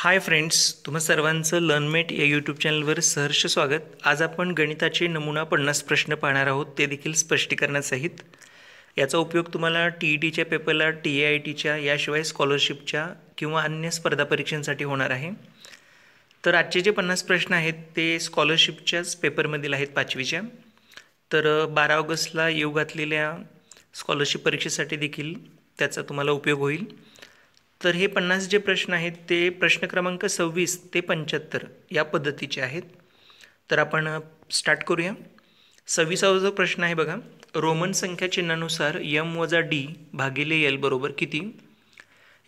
Hi friends, तुम्हा सर्वांचं लर्नमेट या यूट्यूब चॅनलवर सहर्ष स्वागत. आज आपण गणिताचे नमुना 50 प्रश्न पाहणार आहोत, ते देखील स्पष्टीकरणासहित. याचा उपयोग तुम्हाला TETच्या पेपरला, TIITच्या याशिवाय स्कॉलरशिपच्या किंवा अन्य स्पर्धा परीक्षांसाठी होणार आहे. तर आजचे जे 50 प्रश्न आहेत ते स्कॉलरशिपच्याच पेपरमधील आहेत, 5वीच्या. तर 12 ऑगस्टला येऊ घातलेल्या स्कॉलरशिप परीक्षेसाठी देखील त्याचा तुम्हाला उपयोग होईल. तर हे 50 जे प्रश्न आहेत ते प्रश्न क्रमांक 26 ते 75 या पद्धतीचे आहेत. तर आपण स्टार्ट करूया. 26वा जो प्रश्न आहे बघा, रोमन संख्या चिन्हानुसार m वजा d भागिले l बरोबर किती?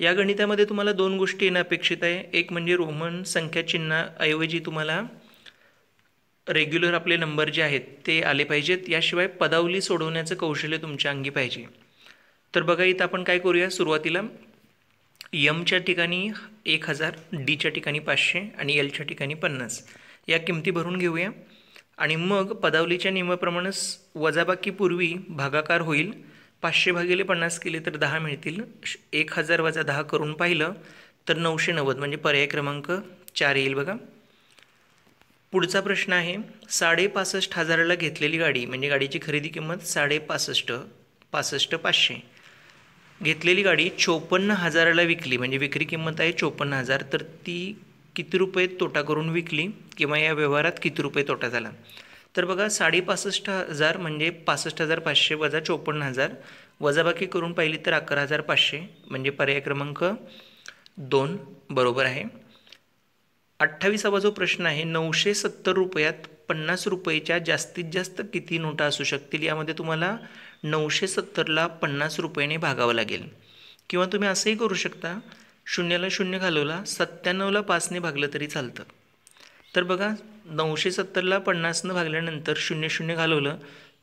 या गणितामध्ये तुम्हाला दोन गोष्टी येणं अपेक्षित आहे. एक म्हणजे रोमन संख्या चिन्हाऐवजी तुम्हाला रेग्युलर आपले नंबर जे आहेत ते आले पाहिजेत. याशिवाय पदावली सोडवण्याचं कौशल्य तुमच्या अंगी पाहिजे. तर बघा, इथं आपण काय करूया, सुरुवातीला यमच्या ठिकाणी 1000, डीच्या ठिकाणी 500 आणि एलच्या ठिकाणी 50 या किमती भरून घेऊया. आणि मग पदावलीच्या नियमाप्रमाणेच वजाबाकीपूर्वी भागाकार होईल. 500 भागिले 50 केले तर 10 मिळतील. 1000 वजा 10 करून पाहिलं तर 990 म्हणजे पर्याय क्रमांक 4 येईल. बघा, पुढचा प्रश्न आहे, 65,500ला घेतलेली गाडी म्हणजे गाडीची खरेदी किंमत 65,500 घेतलेली गाडी 54,000ला विकली म्हणजे विक्री किंमत आहे 54,000. तर ती किती रुपये तोटा करून विकली किंवा या व्यवहारात किती रुपये तोटा झाला? तर बघा, 65,500 म्हणजे 65,500 वजा 54,000 वजाबाकी करून पाहिली तर 11,500 म्हणजे पर्याय क्रमांक 2 बरोबर आहे. 28वा जो प्रश्न आहे, 970 रुपयात 50 रुपयेच्या जास्तीत जास्त किती नोटा असू शकतील? यामध्ये तुम्हाला 970ला 50 रुपयाने भागावं लागेल. किंवा तुम्ही असंही करू शकता, 0ला 0 घालवला, 97ला 5ने भागलं तरी चालतं. तर बघा, 970ला 50नं भागल्यानंतर 0 घालवलं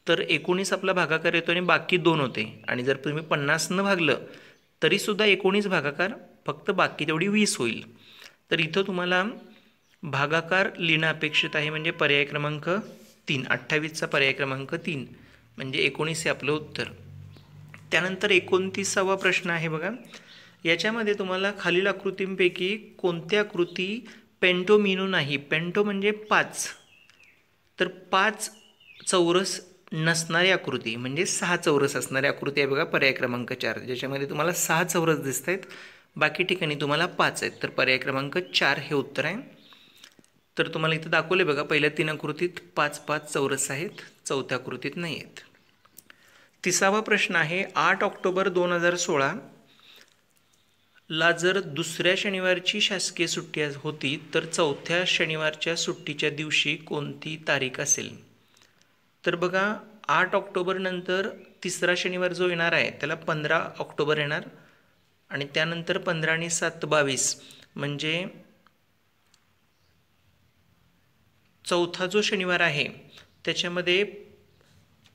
तर 19 आपला भागाकार येतो आणि बाकी 2 होते. आणि जर तुम्ही 50नं भागलं तरीसुद्धा 19 भागाकार, फक्त बाकी तेवढी 20 होईल. तर इथं तुम्हाला भागाकार लिहिणं अपेक्षित आहे म्हणजे पर्याय क्रमांक 3, 28चा पर्याय क्रमांक 3 म्हणजे 19 हे आपलं उत्तर. त्यानंतर 29वा प्रश्न आहे बघा, याच्यामध्ये तुम्हाला खालील आकृतींपैकी कोणती आकृती पेंटोमिनो नाही? पेंटो म्हणजे 5, तर 5 चौरस नसणारी आकृती म्हणजे 6 चौरस असणारी आकृती आहे बघा, पर्याय क्रमांक 4, ज्याच्यामध्ये तुम्हाला 6 चौरस दिसत आहेत, बाकी ठिकाणी तुम्हाला 5 आहेत. तर पर्याय क्रमांक 4 हे उत्तर आहे. तर तुम्हाला इथं दाखवले बघा, पहिल्या 3 आकृतीत 5 चौरस आहेत, चौथ्या आकृतीत नाही आहेत. 30वा प्रश्न आहे, 8 ऑक्टोबर 2016 ला जर दुसऱ्या शनिवारची शासकीय सुट्टी होती तर चौथ्या शनिवारच्या सुट्टीच्या दिवशी कोणती तारीख असेल? तर बघा, 8 ऑक्टोबर नंतर तिसरा शनिवार जो येणार आहे त्याला 15 ऑक्टोबर येणार आणि त्यानंतर 15 आणि 7 22 म्हणजे चौथा जो शनिवार आहे त्याच्यामध्ये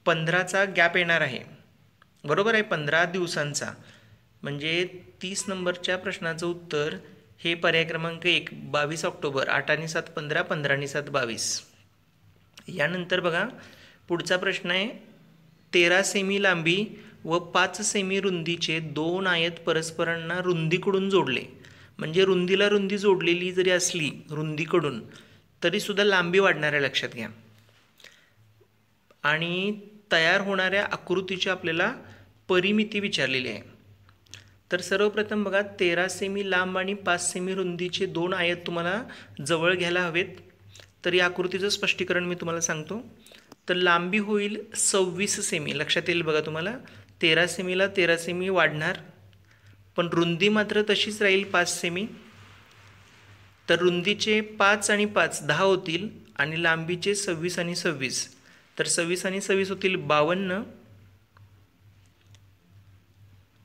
15चा गॅप येणार आहे, बरोबर आहे, 15 दिवसांचा. म्हणजे 30 नंबरच्या प्रश्नाचं उत्तर हे पर्याय क्रमांक 1, 22 ऑक्टोबर. 8 आणि 7 15, 15 आणि 7 22. यानंतर बघा, पुढचा प्रश्न आहे, 13 सेमी लांबी व 5 सेमी रुंदीचे 2 आयत परस्परांना रुंदीकडून जोडले. म्हणजे रुंदीला रुंदी जोडलेली जरी असली रुंदीकडून तरीसुद्धा लांबी वाढणार आहे, लक्षात घ्या. आणि तयार होणाऱ्या आकृतीची आपल्याला परिमिती विचारलेली आहे. तर सर्वप्रथम बघा, 13 सेमी लांब आणि 5 सेमी रुंदीचे 2 आयत तुम्हाला जवळ घ्यायला हवेत. तर या आकृतीचं स्पष्टीकरण मी तुम्हाला सांगतो. तर लांबी होईल 26 सेमी, लक्षात येईल बघा तुम्हाला. 13 सेमीला 13 सेमी वाढणार, पण रुंदी मात्र तशीच राहील 5 सेमी. तर रुंदीचे 5 आणि 5 10 होतील आणि लांबीचे 26 आणि 26, तर 26 आणि 26 होतील 52.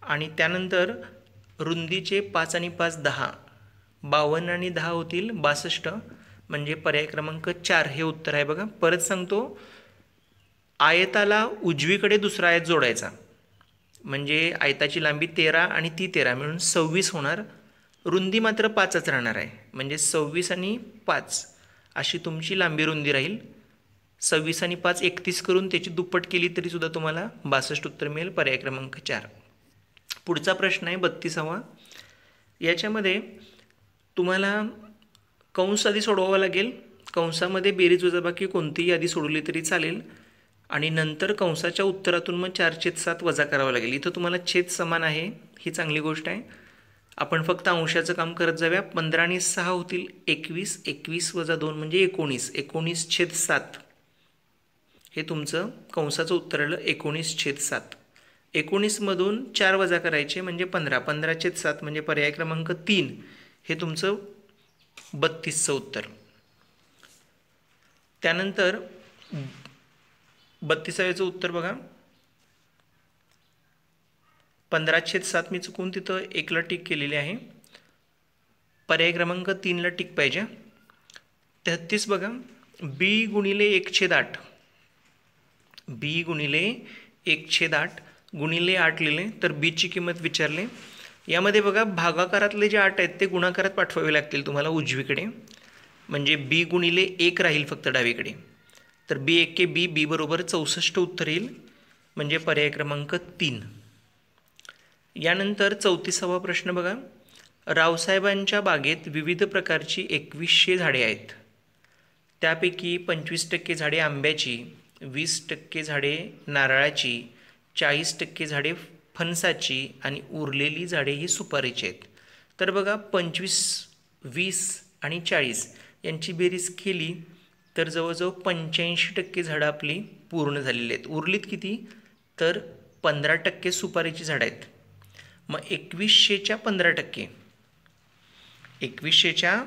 आणि त्यानंतर रुंदीचे 5 आणि 5 10, 52 आणि 10 होतील 62 म्हणजे पर्याय क्रमांक 4 हे उत्तर आहे. बघा, परत सांगतो, आयताला उजवीकडे दुसरा आयत जोडायचा म्हणजे आयताची लांबी 13 आणि ती 13 मिळून 26 होणार. रुंदी मात्र 5च राहणार आहे म्हणजे 26 आणि 5 अशी तुमची लांबी रुंदी राहील. 26 आणि 5 31 करून त्याची दुप्पट केली तरीसुद्धा तुम्हाला 62 उत्तर मिळेल, पर्याय क्रमांक 4. पुढचा प्रश्न आहे 32वा. याच्यामध्ये तुम्हाला कंस आधी सोडवावा लागेल. कंसामध्ये बेरीज वजाबाकी कोणतीही आधी सोडवली तरी चालेल आणि नंतर कंसाच्या उत्तरातून मग 4/7 वजा करावं लागेल. इथं तुम्हाला छेद समान आहे, ही चांगली गोष्ट आहे. आपण फक्त अंशाचं काम करत जाऊया. 15 आणि 6 होतील 21. 21 वजा 2 म्हणजे 19. 19/7 हे तुमचं कंसाचं उत्तर आलं. 19/7. 19मधून 4 वजा करायचे म्हणजे 15. 15/7 म्हणजे पर्याय क्रमांक 3 हे तुमचं 32चं उत्तर. त्यानंतर 32वेचं उत्तर बघा. 15/7 मी चुकून तिथं 1ला टिक केलेली आहे. पर्याय क्रमांक 3ला टिक पाहिजे. 33 बघा. बी गुणिले 1/8. बी गुणिले 1/8 गुणिले 8 लिहिले तर बीची किंमत विचारले. यामध्ये बघा भागाकारातले जे 8 आहेत ते गुणाकारात पाठवावे लागतील तुम्हाला उजवीकडे. म्हणजे बी गुणिले 1 राहील फक्त डावीकडे. तर बी 1 बी, बी बरोबर 64 उत्तर येईल म्हणजे पर्याय क्रमांक 3. यानंतर 34वा प्रश्न बघा. रावसाहेबांच्या बागेत विविध प्रकारची 2100 झाडे आहेत. त्यापैकी 25% झाडे आंब्याची, 20% झाडे नारळाची, 40% झाडे फणसाची आणि उरलेली झाडे ही सुपारीची आहेत. तर बघा 25, 20 आणि 40 यांची बेरीज केली तर जवळजवळ 85% झाडं आपली पूर्ण झालेली आहेत. उरलीत किती तर 15% सुपारीची झाडं आहेत. मग 2100च्या 15%, 2100च्या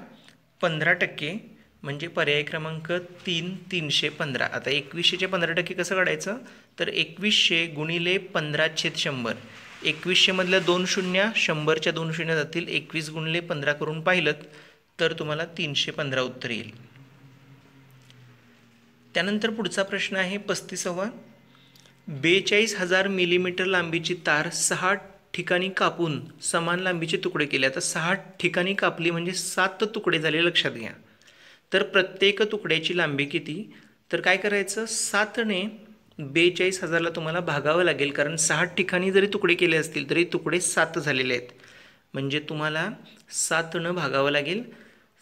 15% म्हणजे पर्याय क्रमांक 3 315. आता 2100च्या 15% कसं काढायचं तर 2100 गुणिले 15/100. 2100मधल्या 2 शून्य 100च्या 2 शून्य जातील. 21 गुणिले 15 करून पाहिलं तर तुम्हाला 315 उत्तर येईल. त्यानंतर पुढचा प्रश्न आहे 35वा. 42,000 मिलीमीटर लांबीची तार 6 ठिकाणी कापून समान लांबीचे तुकडे केले. आता 6 ठिकाणी कापली म्हणजे 7 तुकडे झाले लक्षात घ्या. तर प्रत्येक तुकड्याची लांबी किती तर काय करायचं 7ने 42,000ला तुम्हाला भागावं लागेल. कारण 6 ठिकाणी जरी तुकडे केले असतील तरी तुकडे 7 झालेले आहेत. म्हणजे तुम्हाला 7ने भागावं लागेल.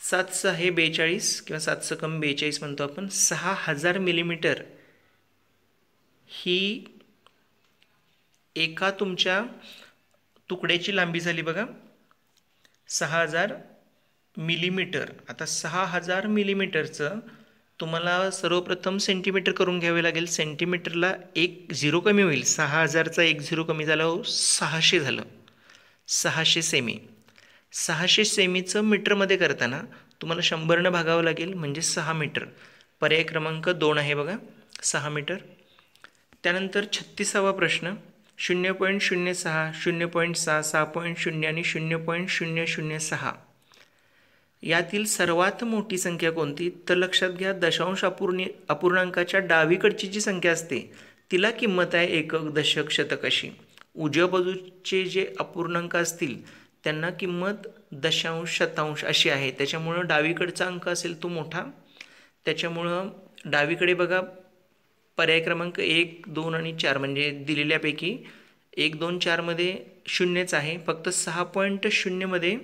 7 आहे 42 किंवा 7 कम 42 म्हणतो आपण. 6,000 मिलीमीटर ही एका तुमच्या तुकड्याची लांबी झाली बघा 6,000 मिलीमीटर. आता 6,000 मिलीमीटरचं तुम्हाला सर्वप्रथम सेंटीमीटर करून घ्यावे लागेल. सेंटीमीटरला 1 0 कमी होईल. 6,000चा 1 0 कमी झालं 600 झालं. 600 सेमी. 600 सेमीचं मीटरमध्ये करताना तुम्हाला 100ने भागावं लागेल म्हणजे 6 मीटर. पर्याय क्रमांक 2 आहे बघा 6 मीटर. त्यानंतर 36वा प्रश्न. 0.06, 0.6, 6.0 आणि 0.006 यातील सर्वात मोठी संख्या कोणती तर लक्षात घ्या दशांश अपूर्णांकाच्या डावीकडची जी संख्या असते तिला किंमत आहे एकक, दशक, शतक अशी. उजव्या बाजूचे जे अपूर्णांक असतील त्यांना किंमत दशांश, शतांश अशी आहे. त्याच्यामुळं डावीकडचा अंक असेल तो मोठा. त्याच्यामुळं डावीकडे बघा पर्याय क्रमांक 1, 2 आणि 4 म्हणजे दिलेल्यापैकी 1, 2, 4मध्ये शून्यच आहे. फक्त 6.0मध्ये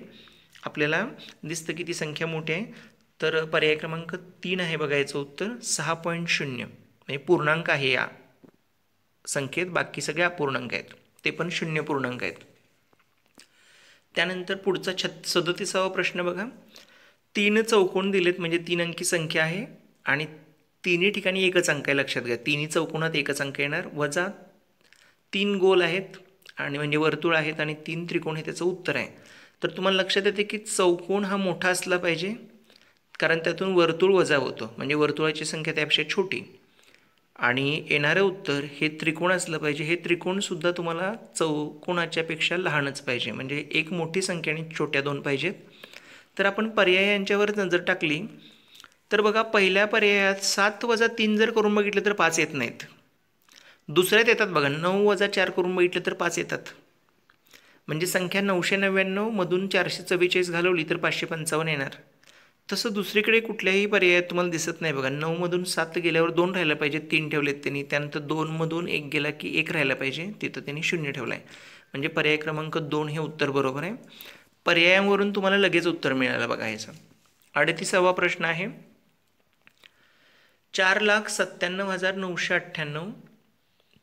आपल्याला दिसतं की ती संख्या मोठी आहे. तर पर्याय क्रमांक 3 आहे बघायचं उत्तर 6.0 म्हणजे पूर्णांक आहे या संख्येत. बाकी सगळे अपूर्णांक आहेत ते पण 0 पूर्णांक आहेत. त्यानंतर पुढचा 37वा प्रश्न बघा. 3 चौकोन दिलेत म्हणजे 3 अंकी संख्या आहे आणि तिन्ही ठिकाणी एकच अंक आहे लक्षात घ्या. तिन्ही चौकोनात एकच अंक येणार. वजा 3 गोल आहेत आणि म्हणजे वर्तुळ आहेत आणि 3 त्रिकोण हे त्याचं उत्तर आहे. तर तुम्हाला लक्षात येते की चौकोन हा मोठा असला पाहिजे कारण त्यातून वर्तुळ वजा होतं म्हणजे वर्तुळाची संख्या त्यापेक्षा छोटी आणि येणारं उत्तर हे त्रिकोण असलं पाहिजे. हे त्रिकोणसुद्धा तुम्हाला चौकोनाच्यापेक्षा लहानच पाहिजे म्हणजे एक मोठी संख्या आणि छोट्या 2 पाहिजेत. तर आपण पर्यायांच्यावर नजर टाकली तर बघा पहिल्या पर्यायात 7 वजा 3 जर करून बघितलं तर 5 येत नाहीत. दुसऱ्यात येतात बघा 9 वजा 4 करून बघितलं तर 5 येतात. म्हणजे संख्या 999 मधून 444 घालवली तर 555 येणार. तसं दुसरीकडे कुठल्याही पर्यायात तुम्हाला दिसत नाही बघा. 9 मधून 7 गेल्यावर 2 राहायला पाहिजे, 3 ठेवलेत त्यांनी. त्यानंतर 2 मधून 1 गेला की 1 राहायला पाहिजे, तिथं त्यांनी 0 ठेवला आहे. म्हणजे पर्याय क्रमांक 2 हे उत्तर बरोबर आहे. पर्यायांवरून तुम्हाला लगेच उत्तर मिळालं बघा ह्याचं. 38वा प्रश्न आहे, 4,97,998,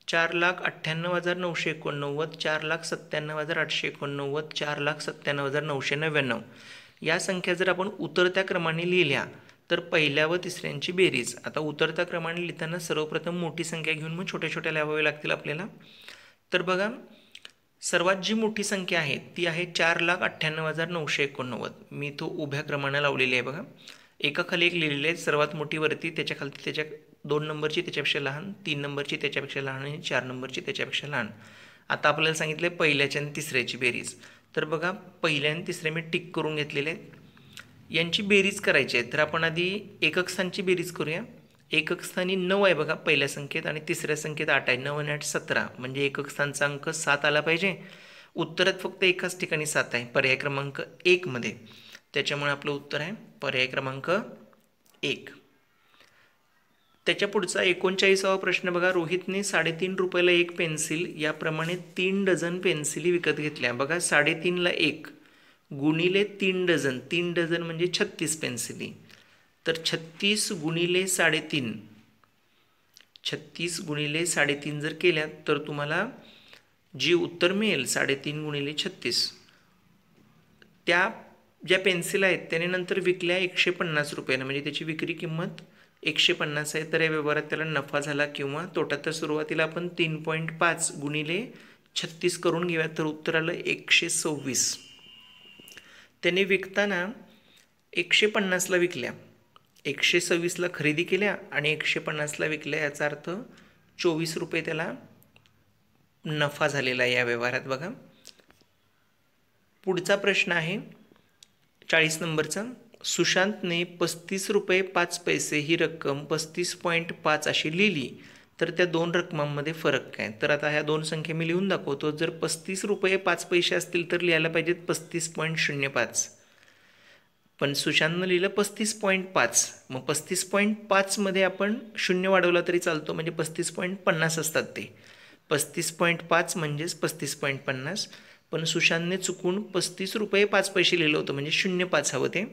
4,98,989, 4,97,889, 4,97,999 या संख्या जर आपण उतरत्या क्रमाने लिहिल्या तर पहिल्या व तिसऱ्यांची बेरीज. आता उतरत्या क्रमाने लिहिताना सर्वप्रथम मोठी संख्या घेऊन मग छोट्या छोट्या लिहाव्या लागतील आपल्याला. तर बघा सर्वात जी मोठी संख्या आहे ती आहे 4,98,989. मी तो उभ्या क्रमाने लावलेली आहे बघा, एकाखाली एक लिहिलेली आहे. सर्वात मोठी वरती, त्याच्या खालती त्याच्या 2 नंबरची त्याच्यापेक्षा लहान, 3 नंबरची त्याच्यापेक्षा लहान आणि 4 नंबरची त्याच्यापेक्षा लहान. आता आपल्याला सांगितलं आहे पहिल्याच्या आणि तिसऱ्याची बेरीज. तर बघा पहिल्या आणि तिसऱ्या मी टिक करून घेतलेले आहेत. यांची बेरीज करायची आहे तर आपण आधी एकक स्थानची बेरीज करूया. एकक स्थानी 9 आहे बघा पहिल्या संख्येत आणि तिसऱ्या संख्येत 8 आहे. 9 आणि 8 17 म्हणजे एकक स्थानचा अंक 7 आला पाहिजे. उत्तरात फक्त एकाच ठिकाणी 7 आहे, पर्याय क्रमांक 1 मध्ये. त्याच्यामुळे आपलं उत्तर आहे पर्याय क्रमांक 1. त्याच्या पुढचा 39वा प्रश्न बघा, रोहितने 3.5 रुपयाला एक पेन्सिल याप्रमाणे 3 डझन पेन्सिली विकत घेतल्या. बघा 3.5ला 1 गुणिले 3 डझन, 3 डझन म्हणजे 36 पेन्सिली. तर 36 गुणिले 3.5, 36 गुणिले 3.5 जर केल्या तर तुम्हाला जी उत्तर मिळेल 3.5 गुणिले 36, त्या ज्या पेन्सिल आहेत त्याने नंतर विकल्या 150 रुपयानं, म्हणजे त्याची विक्री किंमत 150 आहे. तर या व्यवहारात त्याला नफा झाला किंवा तोटा. तर सुरुवातीला आपण 3.5 गुणिले 36 करून घेऊया तर उत्तर आलं 126. त्याने विकताना 150ला विकल्या, 126ला खरेदी केल्या आणि 150ला विकल्या, याचा अर्थ 24 रुपये त्याला नफा झालेला आहे या व्यवहारात बघा. पुढचा प्रश्न आहे 40 नंबरचा, सुशांतने 35 रुपये 5 पैसे ही रक्कम 35.5 अशी लिहिली तर त्या दोन रकमांमध्ये फरक काय. तर आता ह्या दोन संख्या मी लिहून दाखवतो. जर 35 रुपये 5 पैसे असतील तर लिहायला पाहिजेत 35.05, पण सुशांतनं लिहिलं 35.5. मग 35.5 मध्ये आपण 0 वाढवला तरी चालतो, म्हणजे 35.50 असतात ते. 35.5 म्हणजेच 35.50, पण सुशांतने चुकून 35 रुपये 5 पैसे लिहिलं होतं, म्हणजे 0.5 हवं ते.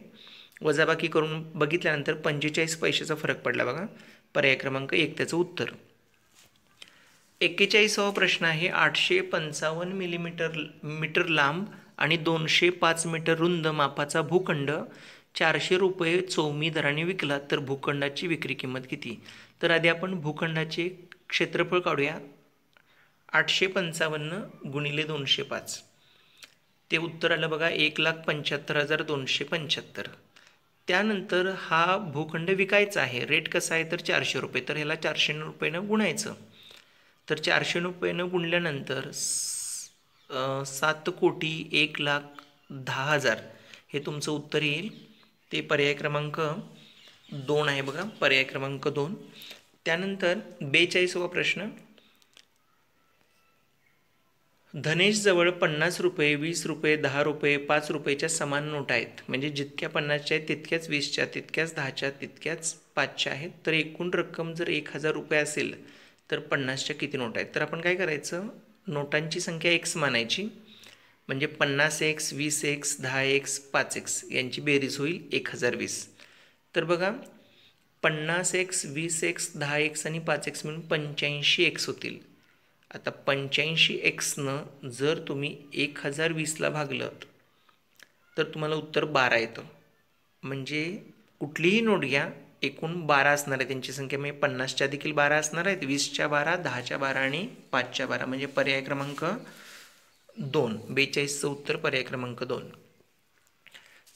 वजाबाकी करून बघितल्यानंतर 45 पैशाचा फरक पडला बघा. पर्याय क्रमांक 1 त्याचं उत्तर. 41वा प्रश्न आहे, 855 मीटर लांब आणि 205 मीटर रुंद मापाचा भूखंड 400 रुपये चौमी दराने विकला तर भूखंडाची विक्री किंमत किती. तर आधी आपण भूखंडाचे क्षेत्रफळ काढूया. 855 गुणिले 205, ते उत्तर आलं बघा 1,75,275. त्यानंतर हा भूखंड विकायचा आहे, रेट कसा आहे तर 400 रुपये. तर ह्याला 400 रुपयानं गुणायचं. तर 400 रुपयानं गुणल्यानंतर 7,01,10,000 हे तुमचं उत्तर येईल. ते पर्याय क्रमांक 2 आहे बघा, पर्याय क्रमांक 2. त्यानंतर 42वा प्रश्न, धनेशजवळ 50 रुपये 20 रुपये 10 रुपये 5 रुपयेच्या समान नोटा आहेत, म्हणजे जितक्या 50च्या आहेत तितक्याच 20च्या, तितक्याच 10च्या, तितक्याच 5च्या आहेत. तर एकूण रक्कम जर 1,000 रुपये असेल तर 50च्या किती नोटा आहेत. तर आपण काय करायचं, नोटांची संख्या x मानायची, म्हणजे 50x 20x 10x 5x यांची बेरीज होईल 1020. तर बघा 50x 20x 10x आणि 5x मिळून 85x होतील. आता 85xनं जर तुम्ही 1020ला भागलं तर तुम्हाला उत्तर 12 येतं. म्हणजे कुठलीही नोट घ्या, एकूण 12 असणार आहे त्यांची संख्या, म्हणजे 50च्या देखील 12 असणार आहेत, 20च्या 12, 10च्या 12 आणि 5च्या 12, म्हणजे पर्याय क्रमांक 2. 42चं उत्तर पर्याय क्रमांक 2.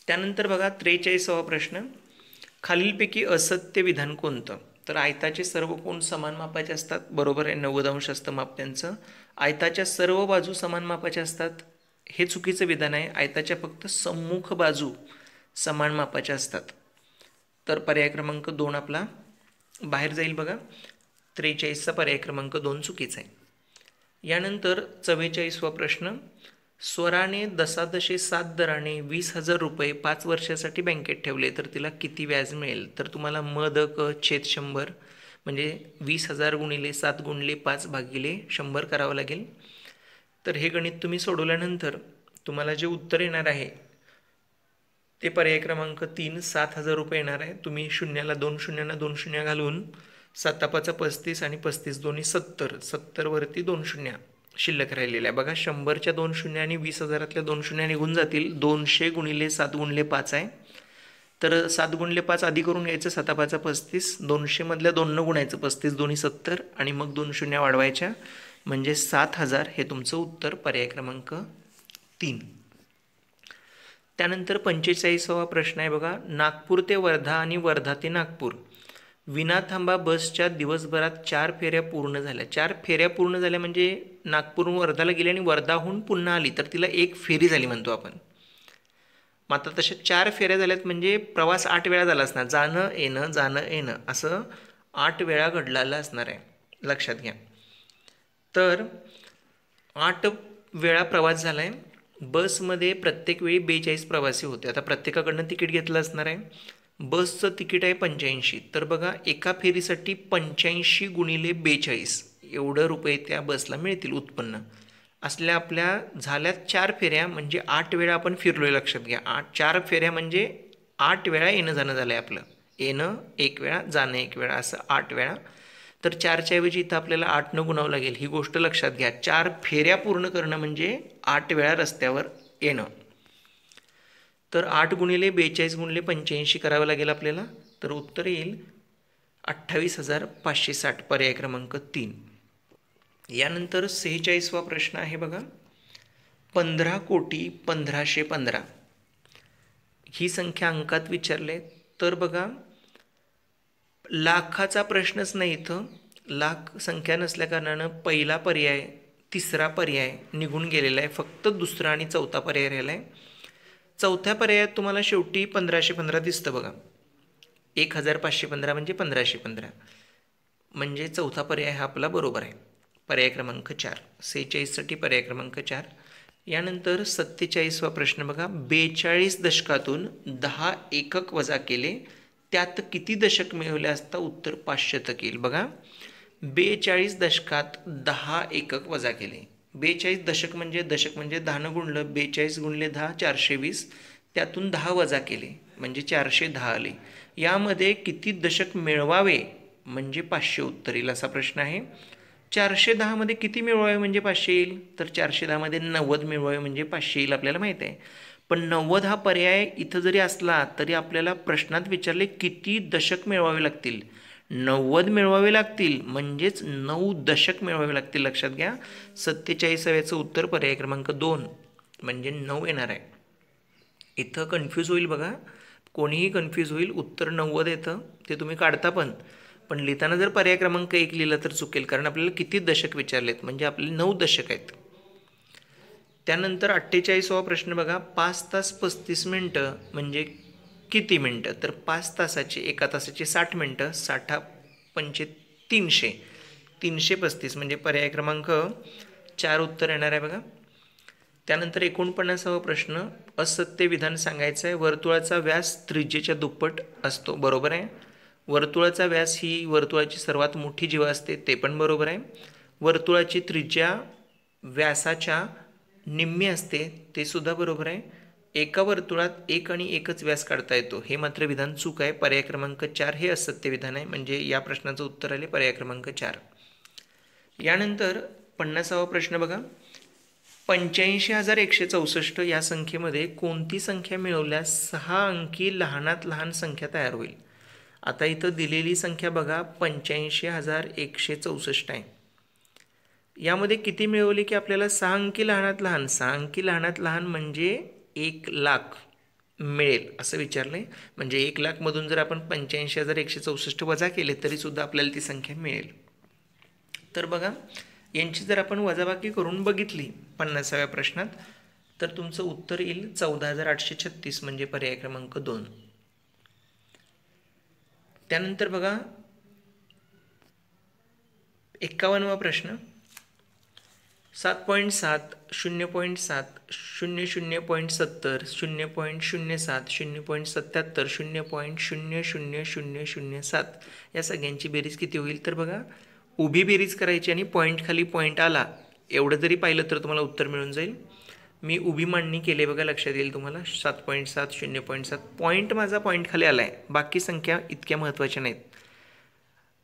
त्यानंतर बघा 43वा प्रश्न, खालीलपैकी असत्य विधान कोणतं. तर आयताचे सर्व कोण समान मापाचे असतात, बरोबर आहे, 90 अंश असतं माप त्यांचं. आयताच्या सर्व बाजू समान मापाच्या असतात, हे चुकीचं विधान आहे. आयताच्या फक्त सम्मुख बाजू समान मापाच्या असतात. तर पर्याय क्रमांक 2 आपला बाहेर जाईल बघा. 43चा पर्याय क्रमांक 2 चुकीचा आहे. यानंतर 44वा प्रश्न, स्वराने 10.7 दराने 20,000 रुपये 5 वर्षासाठी बँकेत ठेवले तर तिला किती व्याज मिळेल. तर तुम्हाला म/क छेद 100 म्हणजे 20,000 गुणिले 7 गुणिले 5 भागिले 100 करावं लागेल. तर हे गणित तुम्ही सोडवल्यानंतर तुम्हाला जे उत्तर येणार आहे ते पर्याय क्रमांक 3 7,000 रुपये येणार आहे. तुम्ही शून्याला 2 शून्यांना 2 शून्य घालून 7 35 आणि 35 दोन्ही 70, 70 वरती 2 शून्य शिल्लक राहिलेल्या आहे. बघा 100च्या 2 शून्य आणि 20,000तल्या 2 शून्य निघून जातील. 200 गुणिले 7 गुणिले 5 आहे. तर 7 गुणिले 5 आधी करून घ्यायचं. 7 5 35, 200 मधल्या 2 गुणायचं 35 दोन्ही 70 आणि मग 2 शून्य वाढवायच्या म्हणजे 7,000 हे तुमचं उत्तर पर्याय क्रमांक 3. त्यानंतर 45वा प्रश्न आहे बघा. नागपूर ते वर्धा आणि वर्धा ते नागपूर विना थांबा बसच्या दिवसभरात 4 फेऱ्या पूर्ण झाल्या. 4 फेऱ्या पूर्ण झाल्या म्हणजे नागपूरहून वर्धाला गेली आणि वर्धाहून पुन्हा आली तर तिला एक फेरी झाली म्हणतो आपण. मग आता तशा 4 फेऱ्या झाल्यात म्हणजे प्रवास 8 वेळा झाला असणार. जाणं येणं असं 8 वेळा घडलेलं असणार आहे, लक्षात घ्या. तर 8 वेळा प्रवास झाला आहे. बसमध्ये प्रत्येक वेळी 42 प्रवासी होते. आता प्रत्येकाकडनं तिकीट घेतलं असणार आहे. बसचं तिकीट आहे 85. तर बघा एका फेरीसाठी 85 गुणिले 42 एवढं रुपये त्या बसला मिळतील उत्पन्न. असल्या आपल्या झाल्यात 4 फेऱ्या म्हणजे 8 वेळा आपण फिरलोय, लक्षात घ्या. 4 फेऱ्या म्हणजे 8 वेळा येणं जाणं झालं आहे आपलं. येणं 1 वेळा, जाणं 1 वेळा, असं 8 वेळा. तर 4च्या ऐवजी इथं आपल्याला 8 गुणावं लागेल. ही गोष्ट लक्षात घ्या. 4 फेऱ्या पूर्ण करणं म्हणजे 8 वेळा रस्त्यावर येणं. तर 8 गुणिले 42 गुणिले 85 करावं लागेल आपल्याला. तर उत्तर येईल 28,560 पर्याय क्रमांक 3. यानंतर 46वा प्रश्न आहे बघा. 15,15,15 ही संख्या अंकात विचारले. तर बघा लाखाचा प्रश्नच नाही इथं. लाख संख्या नसल्या कारणानं पहिला पर्याय, तिसरा पर्याय निघून गेलेला आहे. फक्त दुसरा आणि चौथा पर्याय राहिला आहे. चौथ्या पर्यायात तुम्हाला शेवटी 1515 दिसतं बघा. 1515 म्हणजे 1515 म्हणजे चौथा पर्याय हा आपला बरोबर आहे. पर्याय क्रमांक 4. 46साठी पर्याय क्रमांक 4. यानंतर 47वा प्रश्न बघा. 42 दशकातून 10 एकक वजा केले त्यात किती दशक मिळवले असता उत्तर 500 येईल. बघा 42 दशकात 10 एकक वजा केले. 42 दशक म्हणजे 10 गुणलं 42 गुणले 10 420, त्यातून 10 वजा केले म्हणजे 410 आले. यामध्ये किती दशक मिळवावे म्हणजे 500 उत्तर येईल असा प्रश्न आहे. 410 मध्ये किती मिळवावे म्हणजे 500 येईल. तर 410 मध्ये 90 मिळवावे म्हणजे 500 येईल आपल्याला माहीत आहे. पण 90 हा पर्याय इथं जरी असला तरी आपल्याला प्रश्नात विचारले किती दशक मिळवावे लागतील. 90 मिळवावे लागतील म्हणजेच 9 दशक मिळवावे लागतील, लक्षात घ्या. 47व्याचं उत्तर पर्याय क्रमांक 2 म्हणजे 9 येणार आहे. इथं कन्फ्यूज होईल बघा, कोणीही कन्फ्यूज होईल. उत्तर 90 येतं ते तुम्ही काढता पण लिहिताना जर पर्याय क्रमांक 1 लिहिलं तर चुकेल, कारण आपल्याला किती दशक विचारलेत म्हणजे आपले 9 दशक आहेत. त्यानंतर 48वा प्रश्न बघा. 5 तास 35 मिनटं म्हणजे किती मिनटं. तर 5 तासाचे, एका तासाचे 60 मिनटं, 60 पंचे 300, 335 म्हणजे पर्याय क्रमांक 4 उत्तर येणार आहे बघा. त्यानंतर 49वा प्रश्न. असत्य विधान सांगायचं आहे. वर्तुळाचा व्यास त्रिज्येच्या दुप्पट असतो, बरोबर आहे. वर्तुळाचा व्यास ही वर्तुळाची सर्वात मोठी जीवा असते, ते पण बरोबर आहे. वर्तुळाची त्रिज्या व्यासाच्या निम्मी असते, ते सुद्धा बरोबर आहे. एका वर्तुळात एक आणि एकच व्यास काढता येतो, हे मात्र विधान चूक आहे. पर्याय क्रमांक 4 हे असत्य विधान आहे. म्हणजे या प्रश्नाचं उत्तर आले पर्याय क्रमांक 4. यानंतर 50वा प्रश्न बघा. 85,164 या संख्येमध्ये कोणती संख्या मिळवल्यास 6 अंकी लहानात लहान संख्या तयार होईल. आता इथं दिलेली संख्या बघा 85,164 आहे. यामध्ये किती मिळवले की आपल्याला 6 अंकी लहानात लहान, 6 अंकी लहानात लहान म्हणजे 1,00,000 मिळेल असं विचारलं आहे. म्हणजे 1,00,000 मधून जर आपण 85,164 वजा केले तरी सुद्धा आपल्याला ती संख्या मिळेल. तर बघा यांची जर आपण वजाबाकी करून बघितली 50व्या प्रश्नात तर तुमचं उत्तर येईल 14,836 म्हणजे पर्याय क्रमांक 2. त्यानंतर बघा 51वा प्रश्न. 7.7, 0.7, 00.70, 0.07, 0.77, 0.00007 या सगळ्यांची बेरीज किती होईल. तर बघा उभी बेरीज करायची आणि पॉईंट खाली पॉईंट आला एवढं जरी पाहिलं तर तुम्हाला उत्तर मिळून जाईल. मी उभी मांडणी केली बघा, लक्षात येईल तुम्हाला. 7.7, 0.7 पॉईंट, माझा पॉईंट खाली आला आहे. बाकी संख्या इतक्या महत्त्वाच्या नाहीत.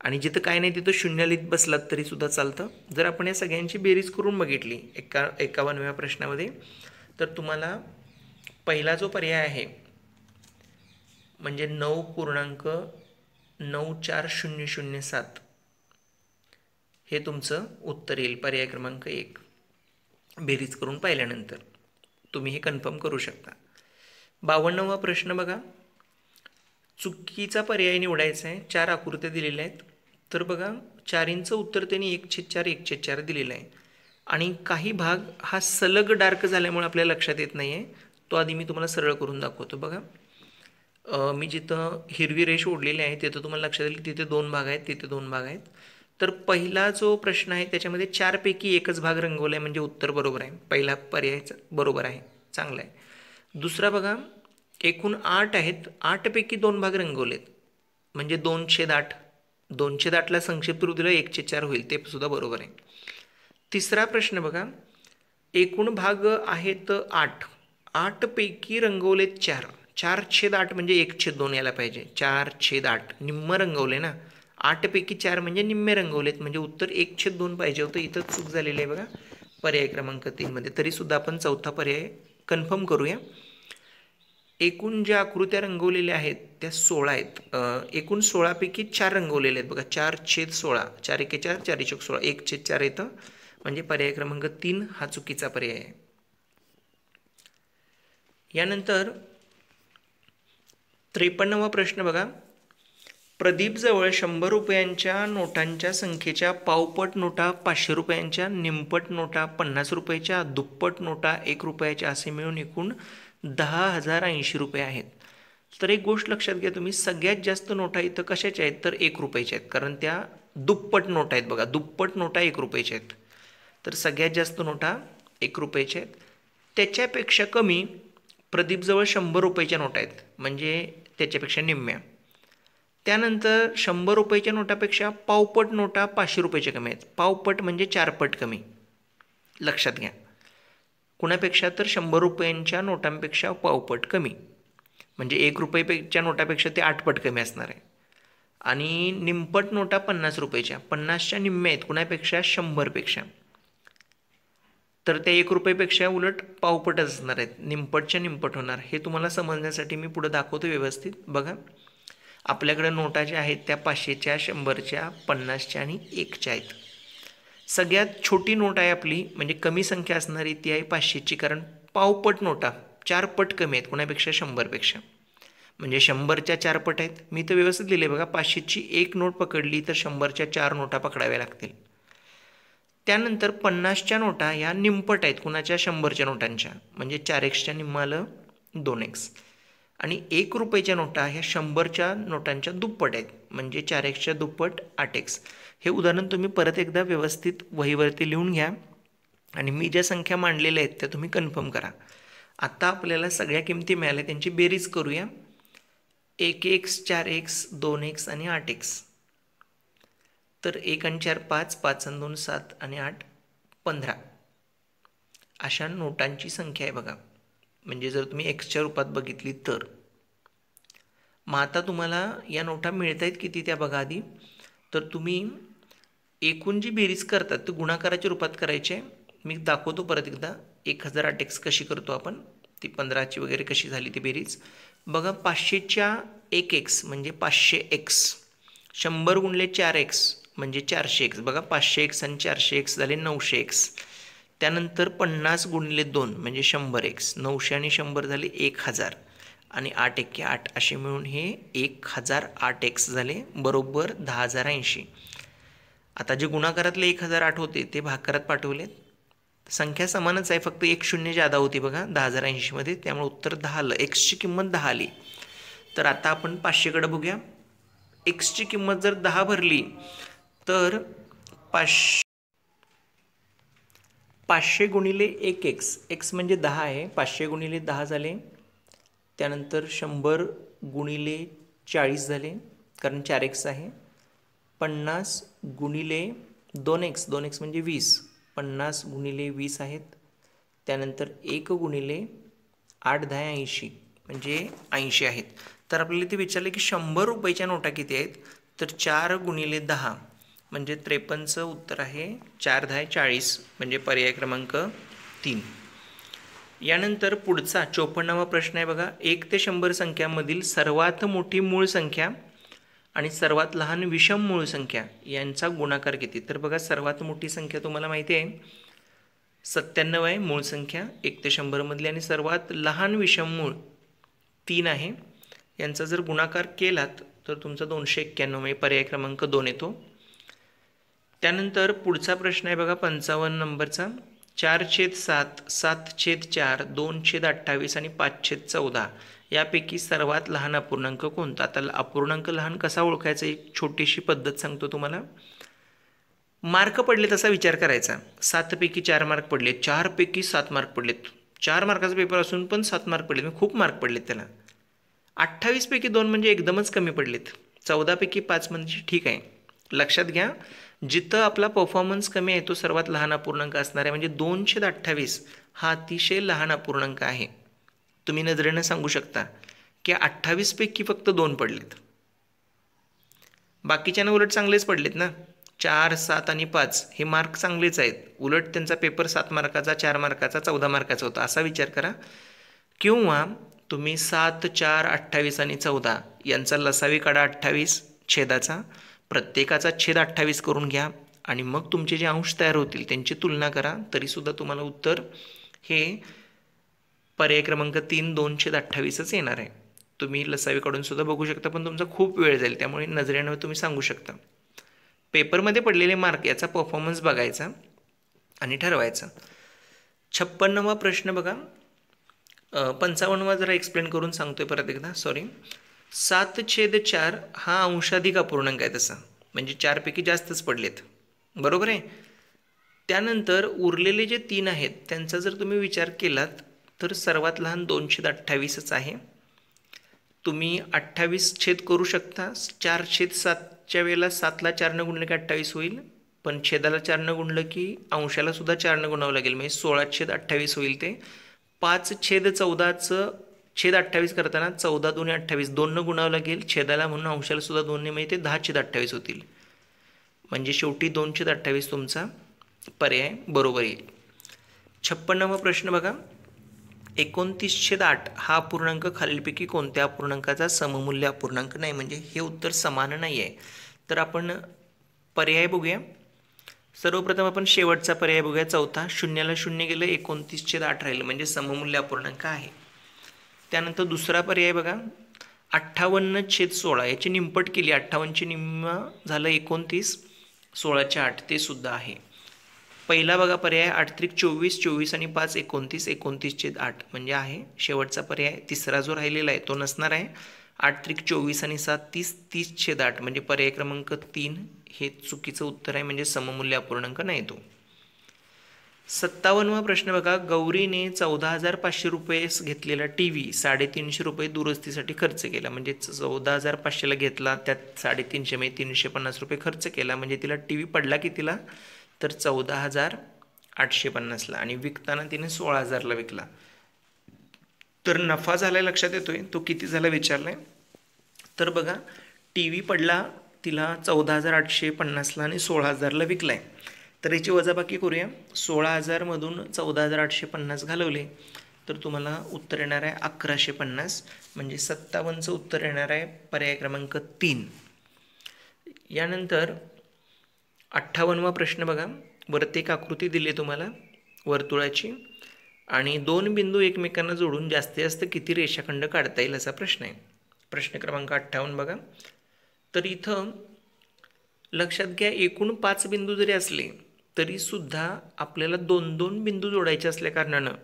आणि जिथं काय नाही तिथं शून्य लिहित बसलात तरीसुद्धा चालतं. जर आपण या सगळ्यांची बेरीज करून बघितली 51व्या प्रश्नामध्ये, तर तुम्हाला पहिला जो पर्याय आहे म्हणजे 9.94007 हे तुमचं उत्तर येईल. पर्याय क्रमांक 1 बेरीज करून पाहिल्यानंतर तुम्ही हे कन्फर्म करू शकता. 52वा प्रश्न बघा. चुकीचा पर्याय निवडायचा आहे. 4 आकृत्या दिलेल्या आहेत. तर बघा 4चं उत्तर त्यांनी 1/4 1/4 दिलेलं आहे. आणि काही भाग हा सलग डार्क झाल्यामुळे आपल्याला लक्षात येत नाही आहे. तो आधी मी तुम्हाला सरळ करून दाखवतो. बघा मी जिथं हिरवी रेष ओढलेली आहे तिथं तुम्हाला लक्षात येईल तिथे 2 भाग आहेत, तिथे 2 भाग आहेत. तर पहिला जो प्रश्न आहे त्याच्यामध्ये 4 पैकी एकच भाग रंगवला आहे, म्हणजे उत्तर बरोबर आहे. पहिला पर्याय बरोबर आहे, चांगला आहे. दुसरा बघा एकूण 8 आहेत, 8 पैकी 2 भाग रंगवलेत, म्हणजे 2/8. 2/8ला संक्षिप्त रूप दिलं 1/4 होईल, ते सुद्धा बरोबर आहे. तिसरा प्रश्न बघा, एकूण भाग आहेत 8, 8 पैकी रंगवलेत 4. 4/8 म्हणजे 1/2 यायला पाहिजे. 4/8 निम्म रंगवले ना, 8 पैकी 4 म्हणजे निम्मे रंगवलेत, म्हणजे उत्तर 1/2 पाहिजे होतं. इथं चूक झालेली आहे बघा पर्याय क्रमांक 3 मध्ये. तरीसुद्धा आपण चौथा पर्याय कन्फर्म करूया. एकूण ज्या आकृत्या रंगवलेल्या आहेत त्या 16 आहेत. एकूण 16 पैकी 4 रंगवलेले आहेत बघा. 4/16, 4×1 4, 4×1 16, 1/4 येतं, म्हणजे पर्याय क्रमांक 3 हा चुकीचा पर्याय आहे. यानंतर 53वा प्रश्न बघा. प्रदीपजवळ 100 रुपयांच्या नोटांच्या संख्येच्या पावपट नोटा, 500 रुपयांच्या, निमपट नोटा, 50 रुपयाच्या, दुप्पट नोटा, 1 रुपयाच्या असे मिळून एकूण 10,080 रुपये आहेत. तर एक गोष्ट लक्षात घ्या तुम्ही, सगळ्यात जास्त नोटा इथं कशाच्या आहेत तर 1 रुपयाच्या आहेत, कारण त्या दुप्पट नोटा आहेत बघा. दुप्पट नोटा 1 रुपयाच्या आहेत. तर सगळ्यात जास्त नोटा 1 रुपयाच्या आहेत. त्याच्यापेक्षा कमी प्रदीपजवळ 100 रुपयाच्या नोटा आहेत, म्हणजे त्याच्यापेक्षा निम्म्या. त्यानंतर 100 रुपयाच्या नोटापेक्षा पावपट नोटा 500 रुपयाच्या कमी आहेत. पावपट म्हणजे 4 पट कमी, लक्षात घ्या. कुणापेक्षा तर 100 रुपयांच्या नोटांपेक्षा पावपट कमी, म्हणजे 1 रुपयाच्या नोटापेक्षा ते 8 पट कमी असणार आहे. आणि निमपट नोटा 50 रुपयाच्या, 50च्या निम्म्या आहेत कुणापेक्षा 100पेक्षा. तर त्या 1 रुपयापेक्षा उलट पावपटच असणार आहेत, निमपटच्या निमपट होणार. हे तुम्हाला समजण्यासाठी मी पुढे दाखवतो व्यवस्थित. बघा आपल्याकडे नोटा ज्या आहेत त्या 500च्या, 100च्या, 50च्या आणि 1च्या आहेत. सगळ्यात छोटी नोट आहे आपली, म्हणजे कमी संख्या असणारी ती आहे 500ची, कारण पावपट नोटा 4 पट कमी आहेत कुणापेक्षा 100पेक्षा, म्हणजे 100च्या 4 पट आहेत. मी तर व्यवस्थित लिहिले बघा, 500ची 1 नोट पकडली तर 100च्या 4 नोटा पकडाव्या लागतील. त्यानंतर 50च्या नोटा ह्या निमपट आहेत कुणाच्या 100च्या नोटांच्या, म्हणजे 4x निम्मं आलं 2x. आणि 1 रुपयाच्या नोटा ह्या 100च्या नोटांच्या दुप्पट आहेत, म्हणजे 4x दुप्पट 8x. हे उदाहरण तुम्ही परत एकदा व्यवस्थित वहीवरती लिहून घ्या आणि मी ज्या संख्या मांडलेल्या आहेत त्या तुम्ही कन्फर्म करा. आता आपल्याला सगळ्या किमती मिळाल्या, त्यांची बेरीज करूया. 1x, 4x, 2x आणि 8x. तर 1 आणि 4 5, 5 आणि 2 7 आणि 8 15 अशा नोटांची संख्या आहे बघा. म्हणजे जर तुम्ही एक्सच्या रूपात बघितली तर. मग आता तुम्हाला या नोटा मिळत आहेत किती त्या बघा आधी. तर तुम्ही एकूण जी बेरीज करतात ती गुणाकाराच्या रूपात करायची आहे. मी दाखवतो परत एकदा 1008x कशी करतो आपण, ती 15ची वगैरे कशी झाली ती बेरीज बघा. 500च्या 1x म्हणजे 500x, 100 गुणले 4x म्हणजे 400x बघा. 500x आणि 400x झाले 900x. त्यानंतर 50 गुणिले 2 म्हणजे 100x, 900 आणि 100 झाले 1000 आणि 8 1 8 असे मिळून हे 1008x झाले, बरोबर 10,080. आता जे गुणाकारातले 1008 होते ते भागाकारात पाठवलेत. संख्या समानच आहे, फक्त 1 शून्य जादा होती बघा 10,080मध्ये, त्यामुळे उत्तर 10 आलं. एक्सची किंमत 10 आली. तर आता आपण 500कडे बघूया. एक्सची किंमत जर 10 भरली तर 500 गुणिले 1x, x म्हणजे 10 आहे, 500 गुणिले 10 झाले. त्यानंतर 100 गुणिले 40 झाले, कारण 4x आहे. 50 गुणिले 2x, 2x म्हणजे 20, 50 गुणिले 20 आहेत. त्यानंतर 1 गुणिले 8 10 80 म्हणजे 80 आहेत. तर आपल्याला ते विचारलं की 100 रुपयाच्या नोटा किती आहेत, तर 4 गुणिले 10 म्हणजे 53चं उत्तर आहे 4 10 40 म्हणजे पर्याय क्रमांक 3. यानंतर पुढचा 54वा प्रश्न आहे बघा. 1 ते 100 संख्यामधील सर्वात मोठी मूळ संख्या आणि सर्वात लहान विषम मूळ संख्या यांचा गुणाकार किती. तर बघा सर्वात मोठी संख्या तुम्हाला माहिती आहे 97 आहे मूळ संख्या 1 ते 100 मधली, आणि सर्वात लहान विषम मूळ 3 आहे. यांचा जर गुणाकार केलात तर तुमचा 291 म्हणजे पर्याय क्रमांक 2 येतो. त्यानंतर पुढचा प्रश्न आहे बघा 55 नंबरचा. 4/7 7/4 2/28 आणि 5/14 यापैकी सर्वात लहान अपूर्णांक कोणता. आता अपूर्णांक लहान कसा ओळखायचा एक छोटीशी पद्धत सांगतो तुम्हाला. मार्क पडले तसा विचार करायचा. 7 पैकी 4 मार्क पडले, 4 पैकी 7 मार्क पडलेत, 4 मार्काचा पेपर असून पण 7 मार्क पडलेत, म्हणजे खूप मार्क पडलेत त्याला. 28 पैकी 2 म्हणजे एकदमच कमी पडलेत, 14 पैकी 5 म्हणजे ठीक आहे. लक्षात घ्या, जिथं आपला परफॉर्मन्स कमी आहे तो सर्वात लहान अपूर्णांक असणार आहे. म्हणजे 2/28 हा अतिशय लहान अपूर्णांक आहे. तुम्ही नजरेनं सांगू शकता की 28 पैकी फक्त 2 पडलेत, बाकीच्यानं उलट चांगलेच पडलेत ना. 4 7 आणि 5 हे मार्क चांगलेच आहेत, उलट त्यांचा पेपर 7 मार्काचा 4 मार्काचा 14 मार्काचा होता असा विचार करा. किंवा तुम्ही 7 4 28 आणि 14 यांचा लसावी काढा 28 छेदाचा, प्रत्येकाचा छेद 28 करून घ्या आणि मग तुमचे जे अंश तयार होतील त्यांची तुलना करा, तरीसुद्धा तुम्हाला उत्तर हे पर्याय क्रमांक 3 2/28च येणार आहे. तुम्ही लसावी काढून सुद्धा बघू शकता, पण तुमचा खूप वेळ जाईल, त्यामुळे नजरेनं तुम्ही सांगू शकता. पेपरमध्ये पडलेले मार्क याचा परफॉर्मन्स बघायचा आणि ठरवायचा. 56वा प्रश्न बघा. 55वा जरा एक्सप्लेन करून सांगतोय परत एकदा, सॉरी. 7/4 हा अंशाधिक अपूर्णांक आहे तसा, म्हणजे 4 पैकी जास्तच पडलेत, बरोबर आहे. त्यानंतर उरलेले जे 3 आहेत त्यांचा जर तुम्ही विचार केलात तर सर्वात लहान 2/28च आहे. तुम्ही 28 छेद करू शकता. 4/7च्या वेळेला 7ला 4 गुणलं की 28 होईल, पण छेदाला 4 गुणलं की अंशाला सुद्धा 4 गुणावं लागेल, म्हणजे 16/28 होईल ते. 5/14चं छेद 28 करताना 14 2 28 2 गुणावं लागेल छेदाला, म्हणून अंशाला सुद्धा 2 म्हणजे ते 10/28 होतील. म्हणजे शेवटी 2/28 तुमचा पर्याय बरोबर येईल. 56वा प्रश्न बघा. 29/8 हा अपूर्णांक खालीलपैकी कोणत्या अपूर्णांकाचा सममूल्य अपूर्णांक नाही, म्हणजे हे उत्तर समान नाही आहे. तर आपण पर्याय बघूया. सर्वप्रथम आपण शेवटचा पर्याय बघूया, चौथा. 0ला 0 गेलं 29/8 राहिलं, म्हणजे सममूल्य अपूर्णांक आहे. त्यानंतर दुसरा पर्याय बघा. 58/16 याची निमपट केली, 58ची निम्म झालं 29, 16/8 ते सुद्धा आहे. पहिला बघा पर्याय 8×24 24 आणि 5 29 29/8 म्हणजे आहे. शेवटचा पर्याय तिसरा जो राहिलेला आहे तो नसणार आहे. 8×24 आणि 7 30 30/8 म्हणजे पर्याय क्रमांक 3 हे चुकीचं उत्तर आहे, म्हणजे सममूल्य अपूर्णांक नाही तो. 57वा प्रश्न बघा. गौरीने 14,500 रुपये घेतलेला TV 350 रुपये दुरुस्तीसाठी खर्च केला, म्हणजे 14,500ला घेतला, त्यात 350 म्हणजे 350 रुपये खर्च केला, म्हणजे तिला TV पडला कितीला, तर 14,850ला, आणि विकताना तिने 16,000ला विकला. तर नफा झालाय लक्षात येतोय, तो किती झाला विचारलाय. तर बघा TV पडला तिला 14,850ला आणि 16,000ला विकलाय. तर याची वजाबाकी करूया. 16,000मधून 14,850 घालवले तर तुम्हाला उत्तर येणार आहे 1,150, म्हणजे 57चं उत्तर येणार आहे पर्याय क्रमांक 3. यानंतर 58वा प्रश्न बघा. वरती एक आकृती दिली आहे तुम्हाला वर्तुळाची, आणि 2 बिंदू एकमेकांना जोडून जास्तीत जास्त किती रेषाखंड काढता येईल असा प्रश्न आहे. प्रश्न क्रमांक 58 बघा. तर इथं लक्षात घ्या, एकूण 5 बिंदू जरी असले तरीसुद्धा आपल्याला 2-2 बिंदू जोडायचे असल्या कारणानं,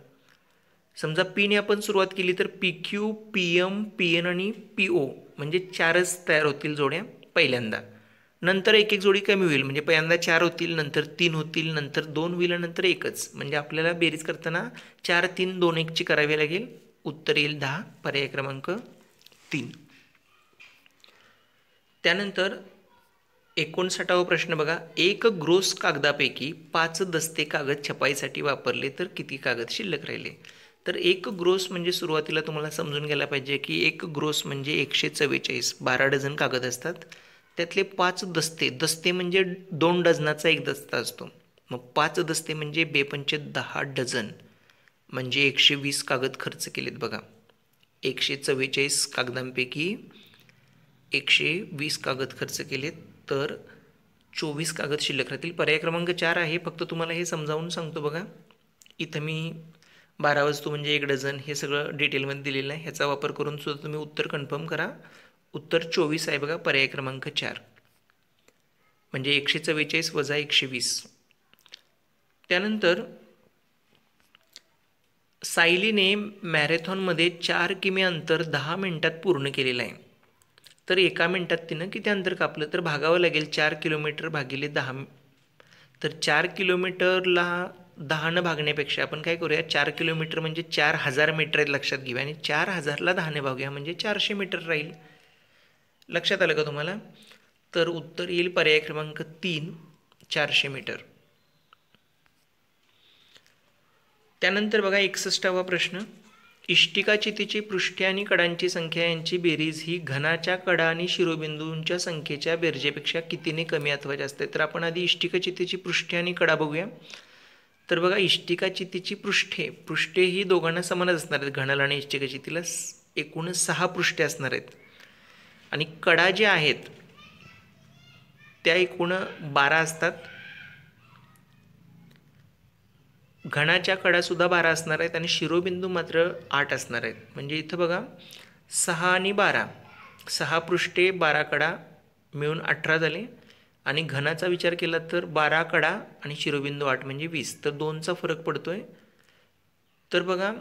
समजा पीने आपण सुरुवात केली तर PQ PM PN आणि PO म्हणजे 4च तयार होतील जोड्या पहिल्यांदा. नंतर एक एक जोडी कमी होईल, म्हणजे पहिल्यांदा 4 होतील, नंतर 3 होतील, नंतर 2 होईल, नंतर 1च. म्हणजे आपल्याला बेरीज करताना 4 3 2 1ची करावी लागेल. उत्तर येईल 10, पर्याय क्रमांक 3. त्यानंतर 59वा प्रश्न बघा, एक ग्रोस कागदापैकी 5 दस्ते कागद छपाईसाठी वापरले तर किती कागद शिल्लक राहिले? तर एक ग्रोस म्हणजे सुरुवातीला तुम्हाला समजून घ्यायला पाहिजे की एक ग्रोस म्हणजे 144, 12 डझन कागद असतात. त्यातले 5 दस्ते, दस्ते म्हणजे 2 डझनाचा एक दस्ता असतो. मग 5 दस्ते म्हणजे 2 × 10 डझन म्हणजे 120 कागद खर्च केलेत बघा. 144 कागदांपैकी 120 कागद खर्च केलेत, तर 24 कागद शिल्लक राहतील. पर्याय क्रमांक 4 आहे. फक्त तुम्हाला हे समजावून सांगतो बघा. इथं मी 12 वस्तू म्हणजे 1 डझन हे सगळं डिटेलमध्ये दिलेलं आहे. ह्याचा वापर करून सुद्धा तुम्ही उत्तर कन्फर्म करा. उत्तर 24 आहे बघा, पर्याय क्रमांक 4. म्हणजे 144 वजा 120. त्यानंतर सायलीने मॅरेथॉनमध्ये 4 किमी अंतर 10 मिनिटात पूर्ण केलेलं आहे. तर 1 मिनिटात तिनं किती अंतर कापलं? तर भागावं लागेल 4 किलोमीटर भागिले 10. तर 4 किलोमीटरला 10 भागण्यापेक्षा आपण काय करूया, 4 किलोमीटर म्हणजे 4000 मीटर आहेत लक्षात घेऊया, आणि 4000ला 10 भागूया म्हणजे 400 मीटर राहील. लक्षात आलं का तुम्हाला? तर उत्तर येईल पर्याय क्रमांक 3, 400 मीटर. त्यानंतर बघा 61वा प्रश्न, इष्टिकाचितीची पृष्ठे आणि कडांची संख्या यांची बेरीज ही घनाच्या कडा आणि शिरोबिंदूंच्या संख्येच्या बेरजेपेक्षा कितीने कमी अथवा जास्त आहे? तर आपण आधी इष्टिकाचितीची पृष्ठे आणि कडा बघूया. तर बघा इष्टिकाचितीची पृष्ठे ही दोघांना समानच असणार आहेत. घनाला आणि इष्टिकाचितीला एकूण 6 पृष्ठे असणार आहेत, आणि कडा ज्या आहेत त्या एकूण 12 असतात. घनाच्या कडासुद्धा 12 असणार आहेत आणि शिरोबिंदू मात्र 8 असणार आहेत. म्हणजे इथं बघा 6 आणि 12, 6 पृष्ठे 12 कडा मिळून 18 झाले, आणि घनाचा विचार केला तर 12 कडा आणि शिरोबिंदू 8 म्हणजे 20. तर 2चा फरक पडतोय. तर बघा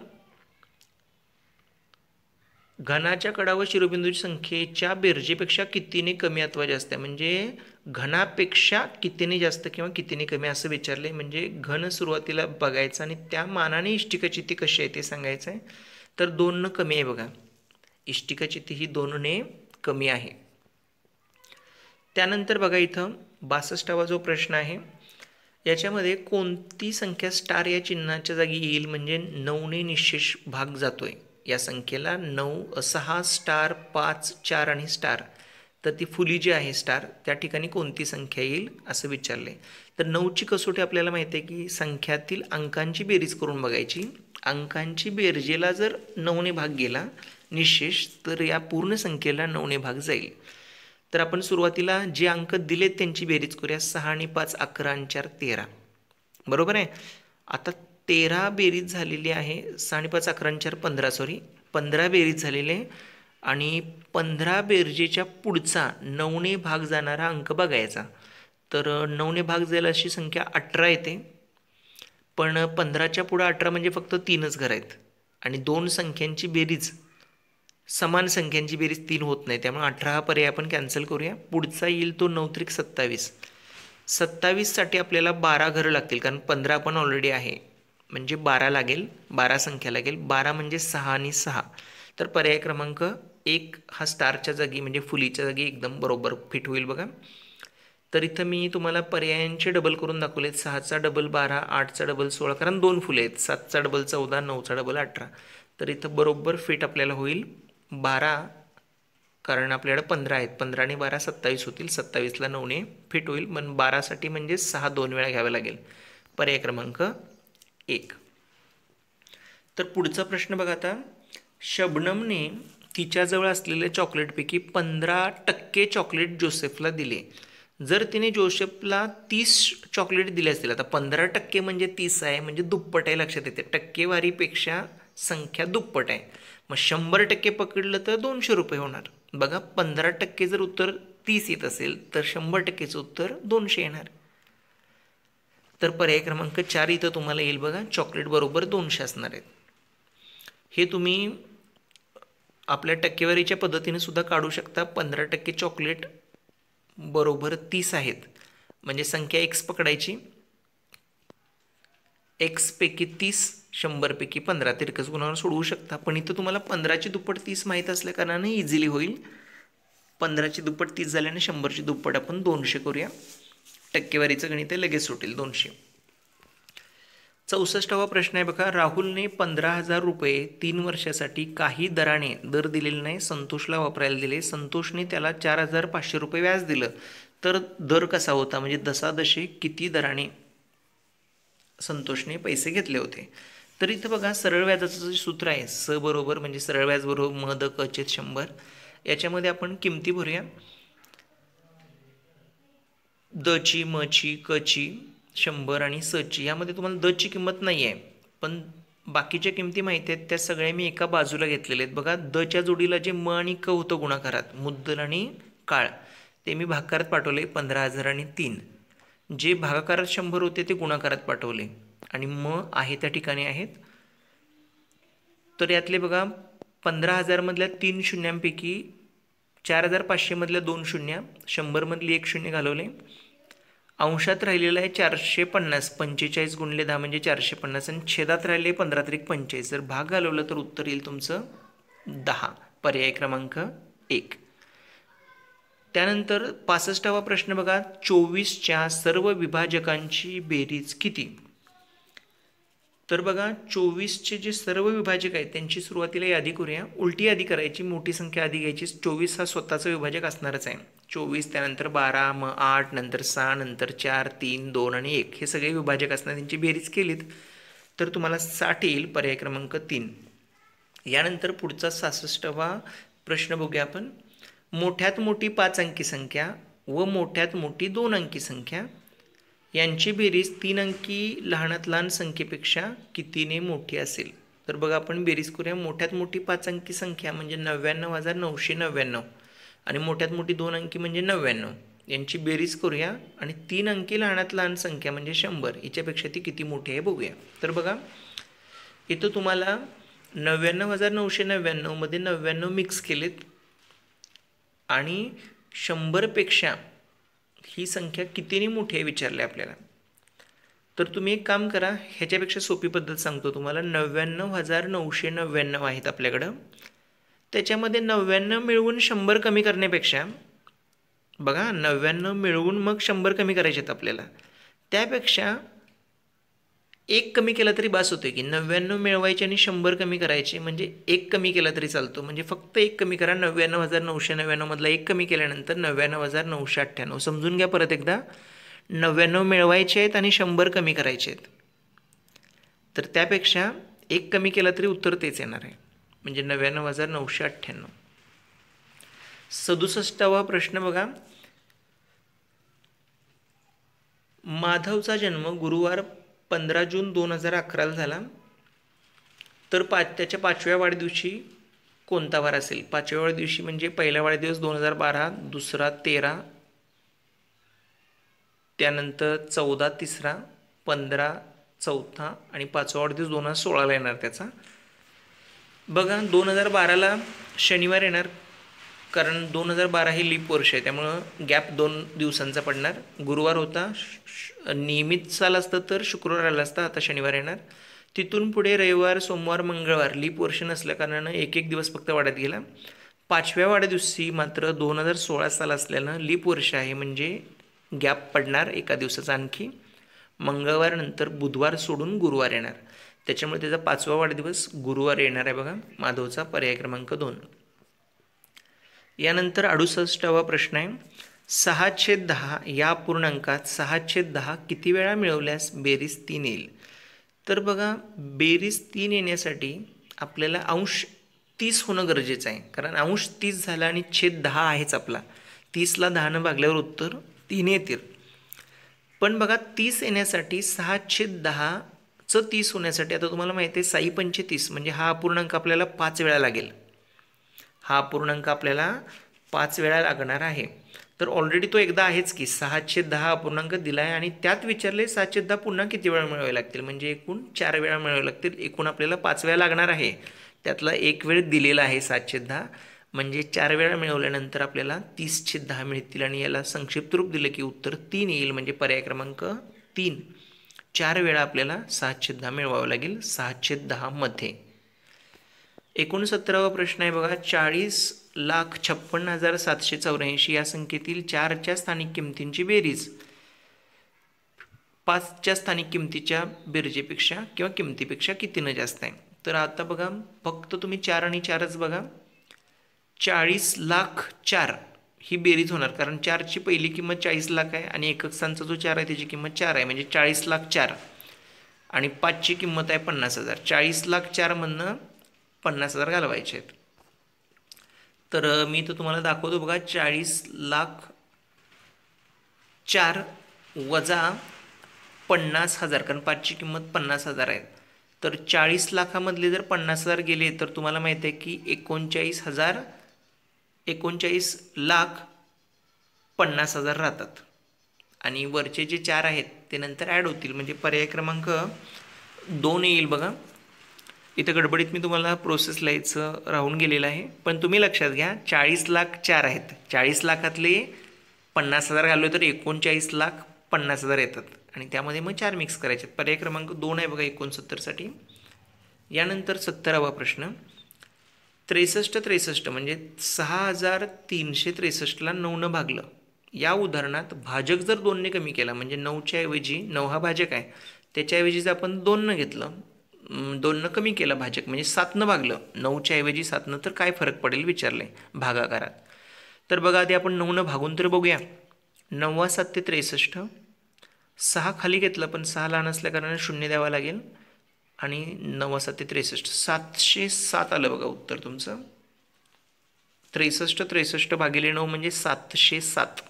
घनाच्या कडा व शिरोबिंदूची संख्येच्या बेरजेपेक्षा कितीने कमी अथवा जास्त आहे, म्हणजे घनापेक्षा कितीने जास्त किंवा कितीने कमी असं विचारले. म्हणजे घन सुरुवातीला बघायचं आणि त्या मानाने इष्टिकाचिती कशी आहे ते सांगायचं आहे. तर 2 कमी आहे बघा, इष्टिकाचिती ही 2ने कमी आहे. त्यानंतर बघा इथं 62वा जो प्रश्न आहे, याच्यामध्ये कोणती संख्या स्टार या चिन्हाच्या जागी येईल? म्हणजे 9ने निशेष भाग जातोय या संख्येला. 9, 6, स्टार, 5, 4 आणि स्टार. तर ती फुली जी आहे स्टार, त्या ठिकाणी कोणती संख्या येईल असं विचारले. तर 9ची कसोटी आपल्याला माहिती आहे की संख्यातील अंकांची बेरीज करून बघायची. अंकांची बेरजेला जर 9ने भाग गेला निशेष, तर या पूर्ण संख्येला 9ने भाग जाईल. तर आपण सुरुवातीला जे अंक दिलेत त्यांची बेरीज करूया. 6 आणि 5 11 आणि 4 13. बरोबर आहे. आता 13 बेरीज झालेली आहे. 6 आणि 5 11 आणि 4 15 बेरीज झालेले आहे, आणि 15 बेरजेच्या पुढचा 9ने भाग जाणारा अंक बघायचा. तर 9ने भाग जाईल अशी संख्या 18 येते, पण 15च्या पुढं 18 म्हणजे फक्त 3च घर आहेत, आणि 2 संख्यांची बेरीज, समान संख्यांची बेरीज 3 होत नाही, त्यामुळे 18 हा पर्याय आपण कॅन्सल करूया. पुढचा येईल तो 9 त्रिक 27. 27साठी आपल्याला 12 घरं लागतील, कारण 15 पण ऑलरेडी आहे, म्हणजे 12 लागेल, 12 संख्या लागेल. 12 म्हणजे 6 आणि 6. तर पर्याय क्रमांक 1 हा स्टारच्या जागी म्हणजे फुलीच्या जागी एकदम बरोबर फिट होईल बघा. तर इथं मी तुम्हाला पर्यायांचे डबल करून दाखवलेत. 6चा डबल 12, 8चा डबल 16, कारण 2 फुले आहेत. 7चा डबल 14, 9चा डबल 18. तर इथं बरोबर फिट आपल्याला होईल 12, कारण आपल्याकडे 15 आहेत. 15 आणि 12 27 होतील. 27ला 9ने फिट होईल. पण 12साठी म्हणजे 6 2 वेळा घ्यावे लागेल. पर्याय क्रमांक 1. तर पुढचा प्रश्न बघा आता. शबनमने तिच्याजवळ असलेल्या चॉकलेटपैकी 15% चॉकलेट जोसेफला दिले. जर तिने जोसेफला 30 चॉकलेट दिले असतील, आता 15% म्हणजे 30 आहे, म्हणजे दुप्पट आहे, लक्षात येते. टक्केवारीपेक्षा संख्या दुप्पट आहे. मग 100% पकडलं तर 200 रुपये होणार. बघा 15% जर उत्तर 30 येत असेल तर 100%चं उत्तर 200 येणार. तर पर्याय क्रमांक 4 इथं तुम्हाला येईल बघा. चॉकलेट बरोबर 200 असणार आहेत. हे तुम्ही आपल्या टक्केवारीच्या पद्धतीने सुद्धा काढू शकता. 15% चॉकलेट बरोबर 30 आहेत, म्हणजे संख्या x पकडायची. x पैकी 30, 100 पैकी 15 तिरकस गुणावर सोडवू शकता. पण इथं तुम्हाला 15ची दुप्पट 30 माहीत असल्या कारणाने इझिली होईल. 15ची दुप्पट 30 झाल्याने 100ची दुप्पट आपण 200 करूया. टक्केवारीचं गणित आहे, लगेच सुटेल. 200. 64वा प्रश्न आहे बघा. राहुलने 15,000 रुपये 3 वर्षासाठी काही दराने दर दिलेले नाही, संतोषला वापरायला दिले. संतोषने त्याला 4,500 रुपये व्याज दिलं, तर दर कसा होता, म्हणजे दशादशे किती दराने संतोषने पैसे घेतले होते. तर इथं बघा सरळ व्याजाचं जे सूत्र आहे, स बरोबर म्हणजे सरळ व्याज बरोबर म द क छेद 100. याच्यामध्ये आपण किमती भरूया. द ची, म ची, क ची, 100 आणि स ची. यामध्ये तुम्हाला द ची किंमत नाही आहे, पण बाकीच्या किमती माहिती आहेत, त्या सगळ्या मी एका बाजूला घेतलेल्या आहेत. बघा द च्या जोडीला जे म आणि क होतं गुणाकारात, मुद्दल आणि काळ, ते मी भागाकारात पाठवले 15,000 आणि 3. जे भागाकारात 100 होते ते गुणाकारात पाठवले, आणि म आहे त्या ठिकाणी आहेत. तर यातले बघा 15,000 मधल्या 3 शून्यांपैकी 4,500 मधल्या 2 शून्य, 100 मधली 1 शून्य घालवले. अंशात राहिलेलं आहे 450, 45 गुणिले 10 म्हणजे 450, आणि छेदात राहिले 15 त्रिक 45. जर भाग घालवलं तर उत्तर येईल तुमचं 10, पर्याय क्रमांक 1. त्यानंतर 65वा प्रश्न बघा. 24च्या सर्व विभाजकांची बेरीज किती. तर बघा 24चे जे सर्व विभाजक आहेत त्यांची सुरुवातीला यादी करूया. उलटी यादी करायची, मोठी संख्या आधी घ्यायची. 24 हा स्वतःचा विभाजक असणारच आहे. 24, त्यानंतर 12, मग 8, नंतर 6, नंतर 4, 3, 2 आणि 1 हे सगळे विभाजक असणार. त्यांची बेरीज केलीत तर तुम्हाला 60 येईल, पर्याय क्रमांक 3. यानंतर पुढचा 66वा प्रश्न बघूया आपण. मोठ्यात मोठी 5 अंकी संख्या व मोठ्यात मोठी 2 अंकी संख्या यांची बेरीज 3 अंकी लहानात लहान संख्येपेक्षा कितीने मोठी असेल. तर बघा आपण बेरीज करूया. मोठ्यात मोठी 5 अंकी संख्या म्हणजे 99,999, आणि मोठ्यात मोठी 2 अंकी म्हणजे 99. यांची बेरीज करूया, आणि 3 अंकी लहानात लहान संख्या म्हणजे 100, हिच्यापेक्षा ती किती मोठी आहे बघूया. तर बघा इथं तुम्हाला 99,999 मध्ये 99 मिक्स केलेत, आणि 100पेक्षा ही संख्या कितीने मोठी आहे विचारले आपल्याला. तर तुम्ही एक काम करा, ह्याच्यापेक्षा सोपी पद्धत सांगतो तुम्हाला. 99,999 आहेत आपल्याकडं. त्याच्यामध्ये 99 मिळवून 100 कमी करण्यापेक्षा, बघा 99 मिळवून मग 100 कमी करायचे आहेत आपल्याला, त्यापेक्षा एक कमी केला तरी बास होते की. 99 मिळवायचे आणि 100 कमी करायचे, म्हणजे एक कमी केला तरी चालतो. म्हणजे फक्त एक कमी करा. 99,999 मधला एक कमी केल्यानंतर 99,998. समजून घ्या परत एकदा. 99 मिळवायचे आहेत आणि 100 कमी करायचे आहेत, तर त्यापेक्षा एक कमी केला तरी उत्तर तेच येणार आहे, म्हणजे 99,998. 67वा प्रश्न बघा. माधवचा जन्म गुरुवार 15 जून 2011 झाला, तर त्याच्या 5व्या वाढदिवशी कोणता वार असेल. 5व्या वाढदिवशी म्हणजे पहिला वाढदिवस 2012, दुसरा 13, त्यानंतर 14 तिसरा, 15 चौथा, आणि 5वा वाढदिवस 2016 येणार त्याचा. बघा 2012ला शनिवार येणार, कारण 2012 हे लीप वर्ष आहे, त्यामुळं गॅप 2 दिवसांचा पडणार. गुरुवार होता, नियमित साल असतं तर शुक्रवार आला असता, आता शनिवार येणार. तिथून पुढे रविवार, सोमवार, मंगळवार लीप वर्ष नसल्या कारणानं एक दिवस फक्त वाढत गेला. 5व्या वाढदिवशी मात्र 2016 साल असल्यानं लीप वर्ष आहे, म्हणजे गॅप पडणार एका दिवसाचा आणखी. मंगळवार नंतर बुधवार सोडून गुरुवार येणार, त्याच्यामुळे त्याचा 5वा वाढदिवस गुरुवार येणार आहे बघा माधवचा, पर्याय क्रमांक 2. यानंतर 68वा प्रश्न आहे. 6/10 या पूर्णांकात 6/10 किती वेळा मिळवल्यास बेरीज 3 येईल. तर बघा बेरीज 3 येण्यासाठी आपल्याला अंश 30 होणं गरजेचं आहे, कारण अंश 30 झाला आणि छेद 10 आहेच आपला. 30ला 10 भागल्यावर उत्तर 3 येतील. पण बघा 30 येण्यासाठी 6/10चं 30 होण्यासाठी आता तुम्हाला माहिती आहे 6 पंचे 30, म्हणजे हा अपूर्णांक आपल्याला 5 वेळा लागेल. हा अपूर्णांक आपल्याला 5 वेळा लागणार आहे. तर ऑलरेडी तो एकदा आहेच की. 6/10 अपूर्णांक दिला आहे, आणि त्यात विचारले 6/10 पुन्हा किती वेळा मिळवावे लागतील, म्हणजे एकूण 4 वेळा मिळवावे लागतील. एकूण आपल्याला 5 वेळा लागणार आहे, त्यातला एक वेळ दिलेला आहे 7/10, म्हणजे 4 वेळा मिळवल्यानंतर आपल्याला 30/10 मिळतील, आणि याला संक्षिप्त रूप दिलं की उत्तर 3 येईल, म्हणजे पर्याय क्रमांक 3. 4 वेळा आपल्याला 7/10 मिळवावं लागेल 6/10 मध्ये. 69वा प्रश्न आहे बघा. 40 40,56,784 या संख्येतील 4च्या स्थानिक किमतींची बेरीज 5च्या स्थानिक किमतीच्या बेरजेपेक्षा किंवा किमतीपेक्षा कितीनं जास्त आहे. तर आता बघा फक्त तुम्ही 4 आणि 4च बघा. 40,04,000 ही बेरीज होणार, कारण 4ची पहिली किंमत 40 लाख आहे आणि एकक स्थानचा जो 4 आहे त्याची किंमत 4 आहे, म्हणजे 40,04,000 आणि 5ची किंमत आहे 50,000. 40,04,000 मधनं 50,000 घालवायचे आहेत. तर मी तर तुम्हाला दाखवतो बघा. 40,04,000 वजा 50,000, कारण 5ची किंमत 50,000 आहे. तर 40 लाखामधले जर 50,000 गेले तर तुम्हाला माहिती आहे की 39,50,000 राहतात आणि वरचे जे 4 आहेत ते नंतर ॲड होतील, म्हणजे पर्याय क्रमांक 2 येईल बघा. इथं गडबडीत मी तुम्हाला प्रोसेस लिहायचं राहून गेलेलं आहे, पण तुम्ही लक्षात घ्या 40,04,000 आहेत. 40 लाखातले 50,000 घालवले तर 39,50,000 येतात आणि त्यामध्ये मग 4 मिक्स करायचे. पर्याय क्रमांक 2 आहे बघा 69साठी. यानंतर 70वा प्रश्न. 63 म्हणजे 6,363ला 9 भागलं. या उदाहरणात भाजक जर 2ने कमी केला, म्हणजे 9च्या ऐवजी 9 हा भाजक आहे, त्याच्याऐवजी जर आपण 2 घेतलं, 2 कमी केला भाजक, म्हणजे 7 भागलं. 9च्या ऐवजी 7 तर काय फरक पडेल विचारले भागाकारात. तर बघा आधी आपण 9 भागून तर बघूया. 9 7 63, 6 खाली घेतलं पण 6 लहान असल्या कारणाने 0 द्यावा लागेल आणि 9 7 63, 707 आलं बघा उत्तर तुमचं. 63 भागिले 9 म्हणजे 707.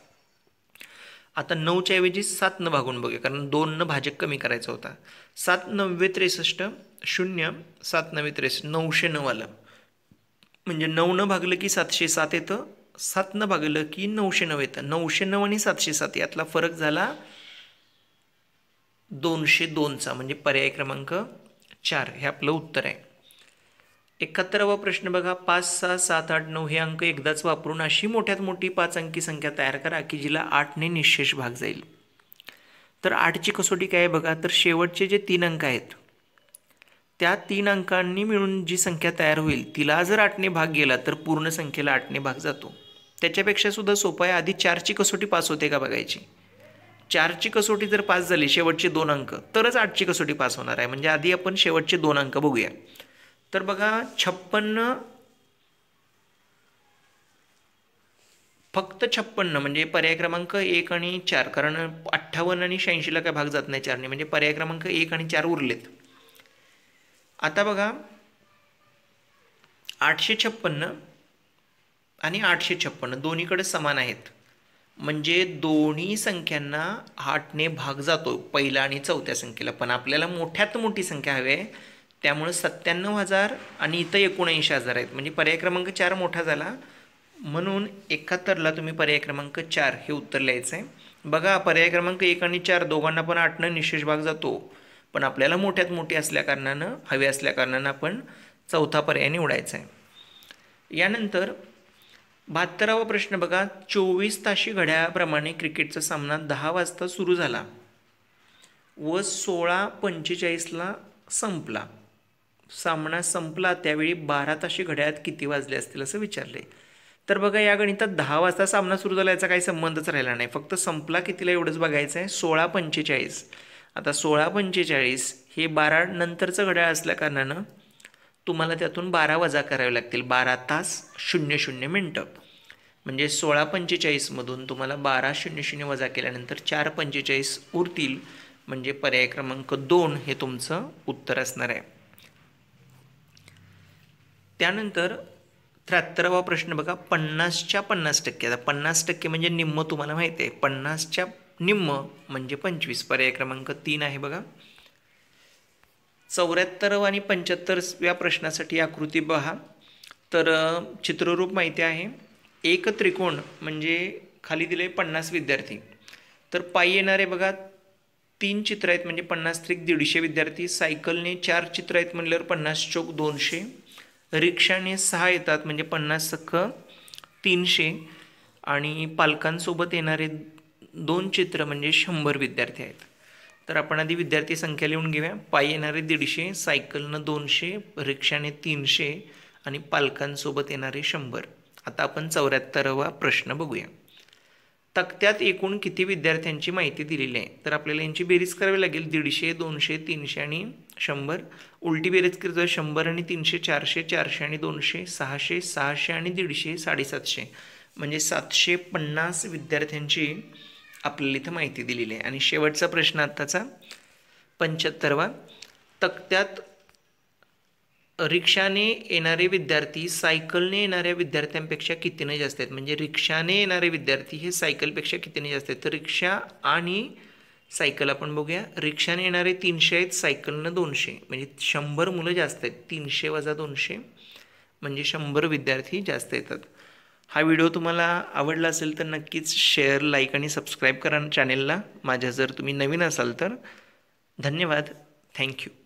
आता 9च्या ऐवजी 7 भागून बघूया, कारण 2 भाजक कमी करायचा होता. 7 9 63, 0 7 9 63, 909 आलं, म्हणजे 9 भागलं की 707 येतं, 7 भागलं की 909 येतं. 909 आणि 707 यातला फरक झाला 202चा, म्हणजे पर्याय क्रमांक 4 हे आपलं उत्तर आहे. 71वा प्रश्न बघा. 5 6 7 8 9 हे अंक एकदाच वापरून अशी मोठ्यात मोठी 5 अंकी संख्या तयार करा की जिला 8ने निःशेष भाग जाईल. तर 8ची कसोटी काय आहे बघा. तर शेवटचे जे 3 अंक आहेत त्या 3 अंकांनी मिळून जी संख्या तयार होईल तिला जर 8ने भाग गेला तर पूर्ण संख्येला 8ने भाग जातो. त्याच्यापेक्षा सुद्धा सोपं आहे. आधी 4ची कसोटी पास होते का बघायची. 4ची कसोटी जर पास झाली शेवटचे 2 अंक तरच 8ची कसोटी पास होणार आहे. म्हणजे आधी आपण शेवटचे 2 अंक बघूया. तर बघा 56, फक्त 56 म्हणजे पर्याय क्रमांक 1 आणि 4, कारण 58 आणि 86ला काय भाग जात नाही 4ने, म्हणजे पर्याय क्रमांक 1 आणि 4 उरलेत. आता बघा 856 आणि 856 दोन्हीकडे समान आहेत, म्हणजे दोन्ही संख्यांना 8ने भाग जातो पहिल्या आणि चौथ्या संख्येला. पण आपल्याला मोठ्यात मोठी संख्या हवी आहे, त्यामुळे 97,000 आणि इथं 79,000 आहेत, म्हणजे पर्याय क्रमांक 4 मोठा झाला. म्हणून 71ला तुम्ही पर्याय क्रमांक 4 हे उत्तर लिहायचं आहे. बघा पर्याय क्रमांक 1 आणि 4 दोघांना पण 8ने निःशेष भाग जातो, पण आपल्याला मोठ्यात मोठी असल्या कारणानं हवे असल्या कारणानं आपण चौथा पर्याय निवडायचा आहे. यानंतर 72वा प्रश्न बघा. 24 ताशी घड्याळाप्रमाणे क्रिकेटचा सामना 10 वाजता सुरू झाला व 16:45ला संपला. सामना संपला त्यावेळी 12 ताशी घड्याळात किती वाजले असतील असं विचारले. तर बघा या गणितात 10 वाजता सामना सुरू झाला याचा काही संबंधच राहिला नाही, फक्त संपला कितीला एवढंच बघायचं आहे. 16:45. आता 16:45 हे 12 नंतरचं घड्याळ असल्या कारणानं तुम्हाला त्यातून 12 वजा करावे लागतील. 12 तास 00 मिनटं, म्हणजे 16:45 मधून तुम्हाला 12:00 वजा केल्यानंतर 4:45 उरतील, म्हणजे पर्याय क्रमांक 2 हे तुमचं उत्तर असणार आहे. त्यानंतर 73वा प्रश्न बघा. 50च्या 50%. आता 50% म्हणजे निम्म तुम्हाला माहिती आहे. 50च्या निम्म म्हणजे 25. पर्याय क्रमांक 3 आहे बघा. 74 आणि 75व्या प्रश्नासाठी आकृती पहा. तर चित्ररूप माहिती आहे. एक त्रिकोण म्हणजे खाली दिले 50 विद्यार्थी, तर पायी येणारे बघा 3 चित्र आहेत म्हणजे 50 त्रिक 150 विद्यार्थी. सायकलने 4 चित्र आहेत म्हणल्यावर 50 चौक 200. रिक्षाने 6 येतात म्हणजे 50 सक्क 300 आणि पालकांसोबत येणारे 2 चित्र म्हणजे 100 विद्यार्थी आहेत. तर आपण आधी विद्यार्थी संख्या लिहून घेऊया. पायी येणारे 150, सायकलनं 200, रिक्षाने 300 आणि पालकांसोबत येणारे 100. आता आपण 74वा प्रश्न बघूया. तक्त्यात एकूण किती विद्यार्थ्यांची माहिती दिलेली आहे. तर आपल्याला यांची बेरीज करावी लागेल. 150, 200, 300 आणि 100. उलटी बेरीज करतो 100 आणि 300, 400, 400 आणि 200, 600, 600 आणि 150, 750. म्हणजे 750 विद्यार्थ्यांची आपल्याला इथं माहिती दिलेली आहे. आणि शेवटचा प्रश्न आत्ताचा 75वा. तक्त्यात रिक्षाने येणारे विद्यार्थी सायकलने येणाऱ्या विद्यार्थ्यांपेक्षा कितीने जास्त आहेत. म्हणजे रिक्षाने येणारे विद्यार्थी हे सायकलपेक्षा कितीने जास्त आहेत. तर रिक्षा आणि सायकल आपण बघूया. रिक्षाने येणारे 300 आहेत, सायकलनं 200. म्हणजे 100 मुलं जास्त आहेत. 300 वजा 200 म्हणजे 100 विद्यार्थी जास्त येतात. हा व्हिडिओ तुम्हाला आवडला असेल तर नक्कीच शेअर, लाईक आणि सबस्क्राईब करा चॅनेलला माझ्या. जर तुम्ही नवीन असाल तर धन्यवाद. थँक्यू.